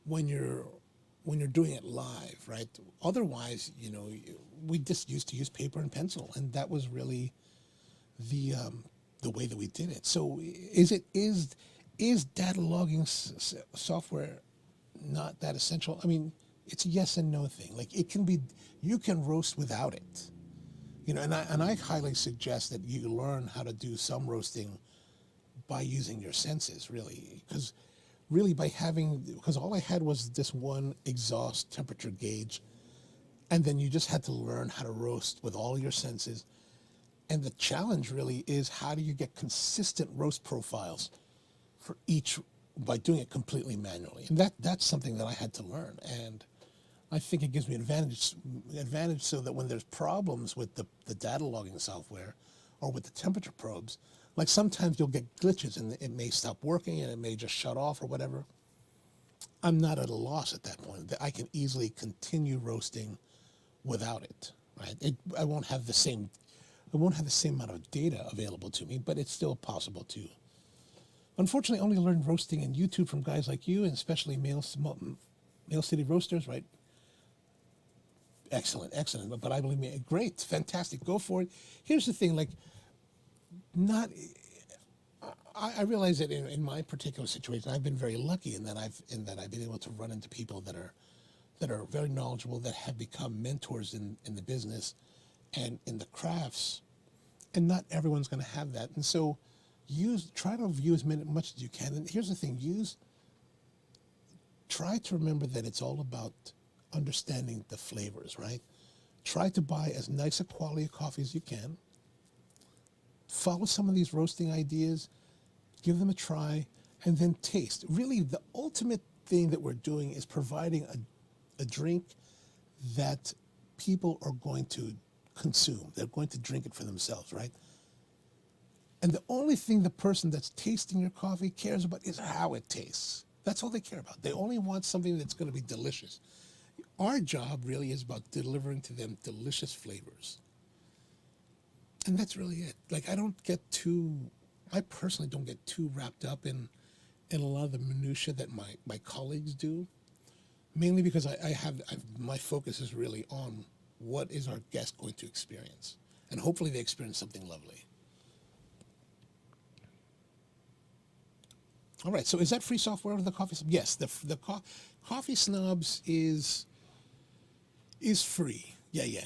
when you're doing it live, right? Otherwise, you know, we just used to use paper and pencil, and that was really the way that we did it. So is data logging software not that essential? I mean, it's a yes and no thing. Like it can be, you can roast without it, you know. And I highly suggest that you learn how to do some roasting by using your senses, really, because all I had was this one exhaust temperature gauge, and then you just had to learn how to roast with all your senses. And the challenge really is, how do you get consistent roast profiles for each by doing it completely manually? And that's something that I had to learn, and I think it gives me advantage so that when there's problems with the data logging software or with the temperature probes, like sometimes you'll get glitches and it may stop working and it may just shut off or whatever. I'm not at a loss at that point. I can easily continue roasting without it, right? I won't have the same amount of data available to me, but it's still possible to. Unfortunately, I only learned roasting in YouTube from guys like you, and especially Mail City Roasters, right? Excellent. But I believe me, great, fantastic, go for it. Here's the thing, like, I realize that in my particular situation, I've been very lucky in that I've been able to run into people that are very knowledgeable, that have become mentors in the business and in the crafts, and not everyone's going to have that. And so try to view as much as you can. And here's the thing, try to remember that it's all about understanding the flavors, right? Try to buy as nice a quality of coffee as you can. Follow some of these roasting ideas, give them a try, and then taste. Really, the ultimate thing that we're doing is providing a drink that people are going to consume. They're going to drink it for themselves, right? And the only thing the person that's tasting your coffee cares about is how it tastes. That's all they care about. They only want something that's going to be delicious. Our job really is about delivering to them delicious flavors. And that's really it. Like, I personally don't get too wrapped up in a lot of the minutia that my colleagues do, mainly because my focus is really on what is our guest going to experience. And hopefully they experience something lovely. All right, so is that free software with the Coffee Snobs? Yes, the Coffee Snobs is free. Yeah.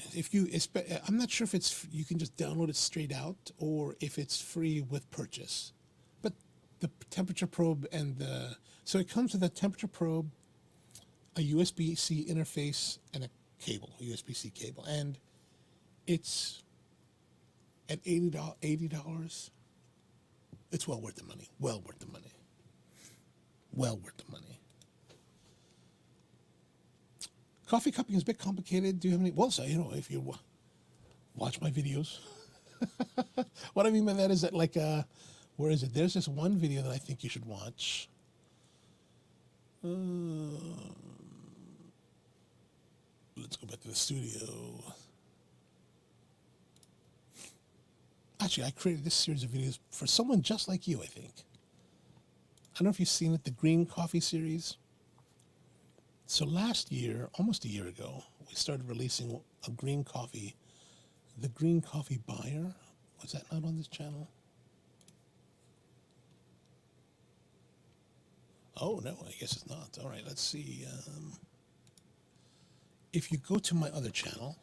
I'm not sure if you can just download it straight out or if it's free with purchase. But the temperature probe so it comes with a temperature probe, a USB-C interface, and a USB-C cable. And It's at $80. It's well worth the money. Well worth the money. Well worth the money. Coffee cupping is a bit complicated. Do you have any? Well, so, if you watch my videos, what I mean by that is that, like, where is it? There's this one video that I think you should watch. Let's go back to the studio. Actually, I created this series of videos for someone just like you, I think. I don't know if you've seen it, the Green Coffee series. So last year, almost a year ago, we started releasing a green coffee. The Green Coffee Buyer. Was that not on this channel? Oh, no, I guess it's not. All right, let's see. If you go to my other channel,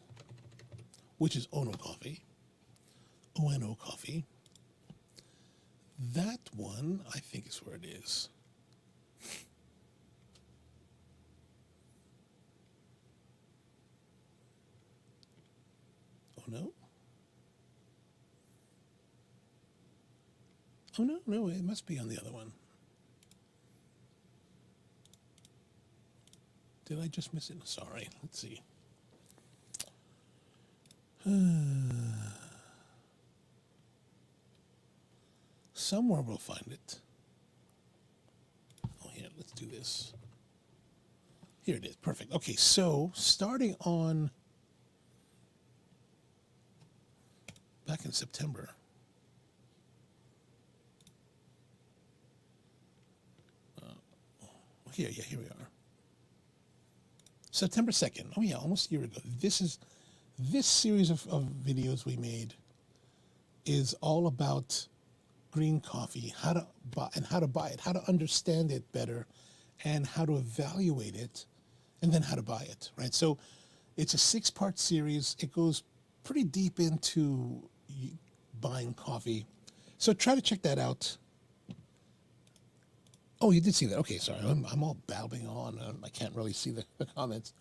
which is Ono Coffee, ONO Coffee, that one, I think, is where it is. Oh, no? Oh, no, it must be on the other one. Did I just miss it? Sorry, let's see. Somewhere we'll find it. Oh, here, let's do this. Here it is, perfect. Okay, so starting on, back in September, here we are. September 2nd, oh yeah, almost a year ago. This series of videos we made is all about green coffee, how to buy it, how to understand it better, and how to evaluate it, and then how to buy it, right? So it's a 6-part series. It goes pretty deep into buying coffee. So try to check that out. Oh, you did see that. Okay, sorry. I'm all babbling on. I can't really see the comments.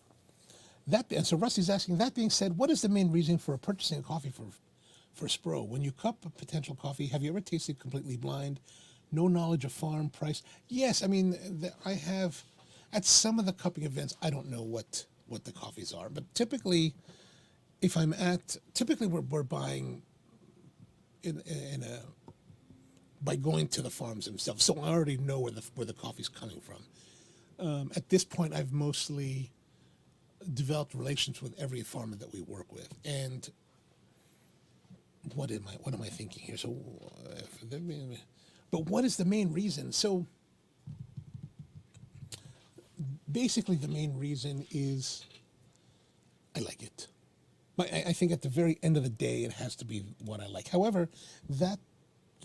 And so Rusty's asking, that being said, what is the main reason for purchasing a coffee for Spro? When you cup a potential coffee, have you ever tasted completely blind? No knowledge of farm, price? Yes, I mean, I have, at some of the cupping events, I don't know what the coffees are. But typically, we're buying by going to the farms themselves. So I already know where the coffee's coming from. At this point, I've mostly developed relations with every farmer that we work with. And what am I thinking here? So, but what is the main reason? So basically the main reason is I like it. But I think at the very end of the day, it has to be what I like. However, that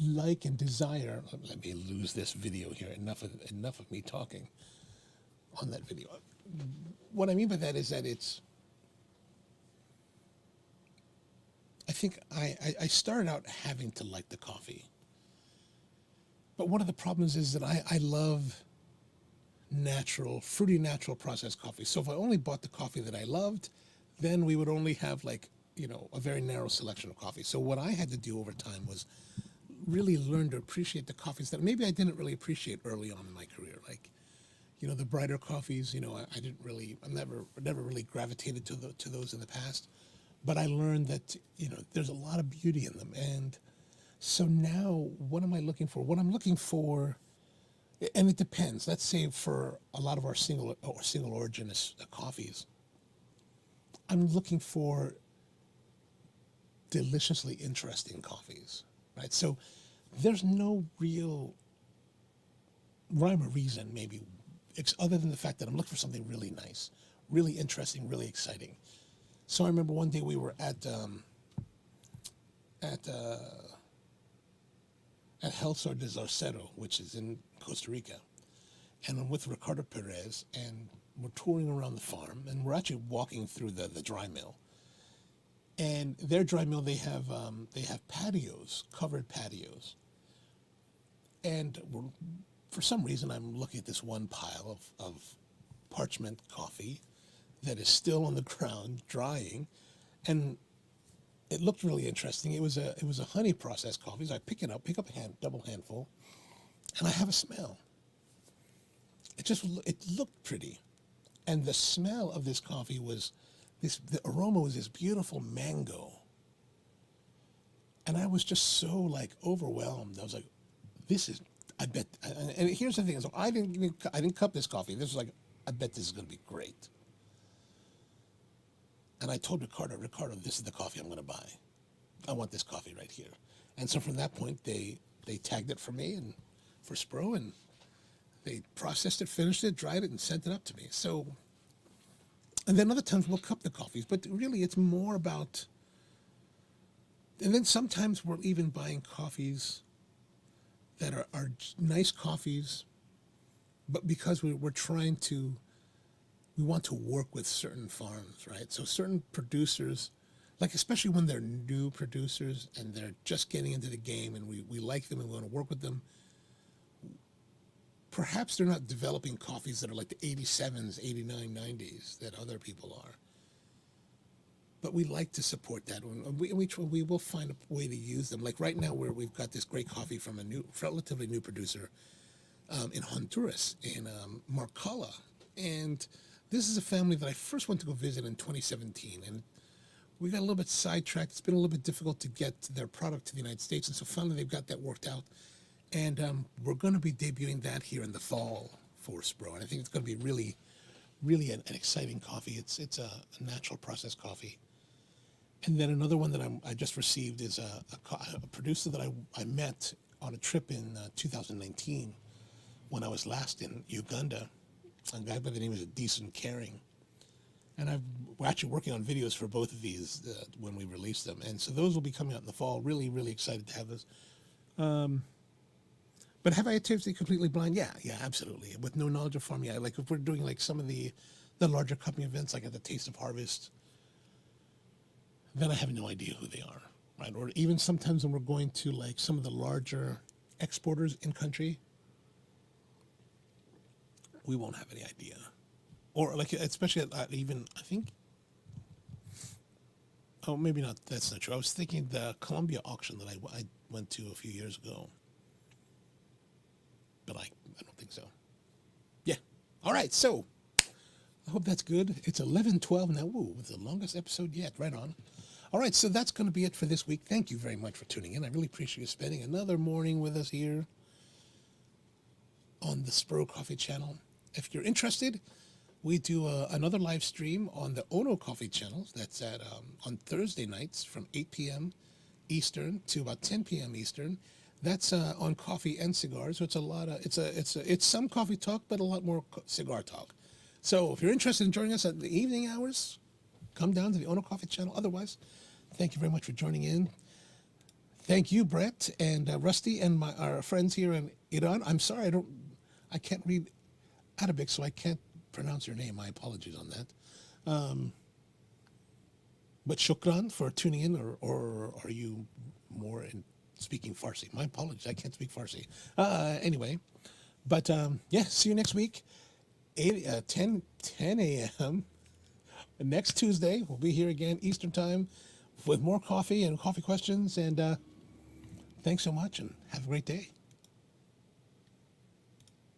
like and desire, let me lose this video here. Enough of me talking on that video. What I mean by that is that I think I started out having to like the coffee. But one of the problems is that I love fruity natural processed coffee. So if I only bought the coffee that I loved, then we would only have a very narrow selection of coffee. So what I had to do over time was really learn to appreciate the coffees that maybe I didn't really appreciate early on in my career. Like, the brighter coffees, I never really gravitated to those in the past. But I learned that, there's a lot of beauty in them. And so now what am I looking for? What I'm looking for, and it depends. Let's say for a lot of our single origin coffees, I'm looking for deliciously interesting coffees, right? So there's no real rhyme or reason, maybe, other than the fact that I'm looking for something really nice, really interesting, really exciting. So I remember one day we were at Helsar de Zarcero, which is in Costa Rica, and I'm with Ricardo Perez, and we're touring around the farm, and we're actually walking through the dry mill. And their dry mill, they have patios, covered patios, and for some reason I'm looking at this one pile of parchment coffee that is still on the ground drying, and it looked really interesting. It was a honey processed coffee. So I pick up a double handful, and I have a smell. It looked pretty, and the smell of this coffee was the aroma was this beautiful mango, and I was just so like overwhelmed. I was like, this is, I bet. And here's the thing: so I didn't cup this coffee. This was like, I bet this is going to be great. And I told Ricardo, this is the coffee I'm going to buy. I want this coffee right here. And so from that point, they tagged it for me and for Spro, and they processed it, finished it, dried it, and sent it up to me. So, and then other times we'll cup the coffees, but really it's more about, and then sometimes we're even buying coffees that are nice coffees, but because we're trying to, we want to work with certain farms, right? So certain producers, like especially when they're new producers and they're just getting into the game and we like them and we want to work with them, perhaps they're not developing coffees that are like the 87s, 89, 90s that other people are. But we like to support that. We will find a way to use them. Like right now where we've got this great coffee from a relatively new producer in Honduras, in Marcala. And this is a family that I first went to go visit in 2017. And we got a little bit sidetracked. It's been a little bit difficult to get their product to the United States. And so finally they've got that worked out. And we're going to be debuting that here in the fall for Spro. And I think it's going to be really, really an exciting coffee. It's a natural processed coffee. And then another one that I just received is a producer that I met on a trip in 2019 when I was last in Uganda. A guy by the name of Decent Caring. And we're actually working on videos for both of these when we release them. And so those will be coming out in the fall. Really, really excited to have those. But have I tasted completely blind? Yeah, absolutely. With no knowledge of farm, yeah. Like if we're doing like some of the larger company events, like at the Taste of Harvest, then I have no idea who they are, right? Or even sometimes when we're going to like some of the larger exporters in country, we won't have any idea. Or like, especially even, I think, oh, maybe not, that's not true. I was thinking the Columbia auction that I went to a few years ago. But I don't think so. Yeah. All right, so I hope that's good. It's 11:12 now. Ooh, it's the longest episode yet. Right on. All right, so that's going to be it for this week. Thank you very much for tuning in. I really appreciate you spending another morning with us here on the Spro Coffee channel. If you're interested, we do another live stream on the Ono Coffee channel. That's at on Thursday nights from 8 p.m. Eastern to about 10 p.m. Eastern. That's on coffee and cigars. So it's a lot of it's some coffee talk, but a lot more cigar talk. So if you're interested in joining us at the evening hours, come down to the Ono Coffee channel. Otherwise, thank you very much for joining in. Thank you, Brett and Rusty and our friends here in Iran. I'm sorry, I can't read Arabic, so I can't pronounce your name. My apologies on that. But shukran for tuning in, or are you more in speaking Farsi? My apologies, I can't speak Farsi. Anyway, but yeah, see you next week, 10 a.m. Next Tuesday. We'll be here again Eastern time with more coffee and coffee questions. And thanks so much and have a great day.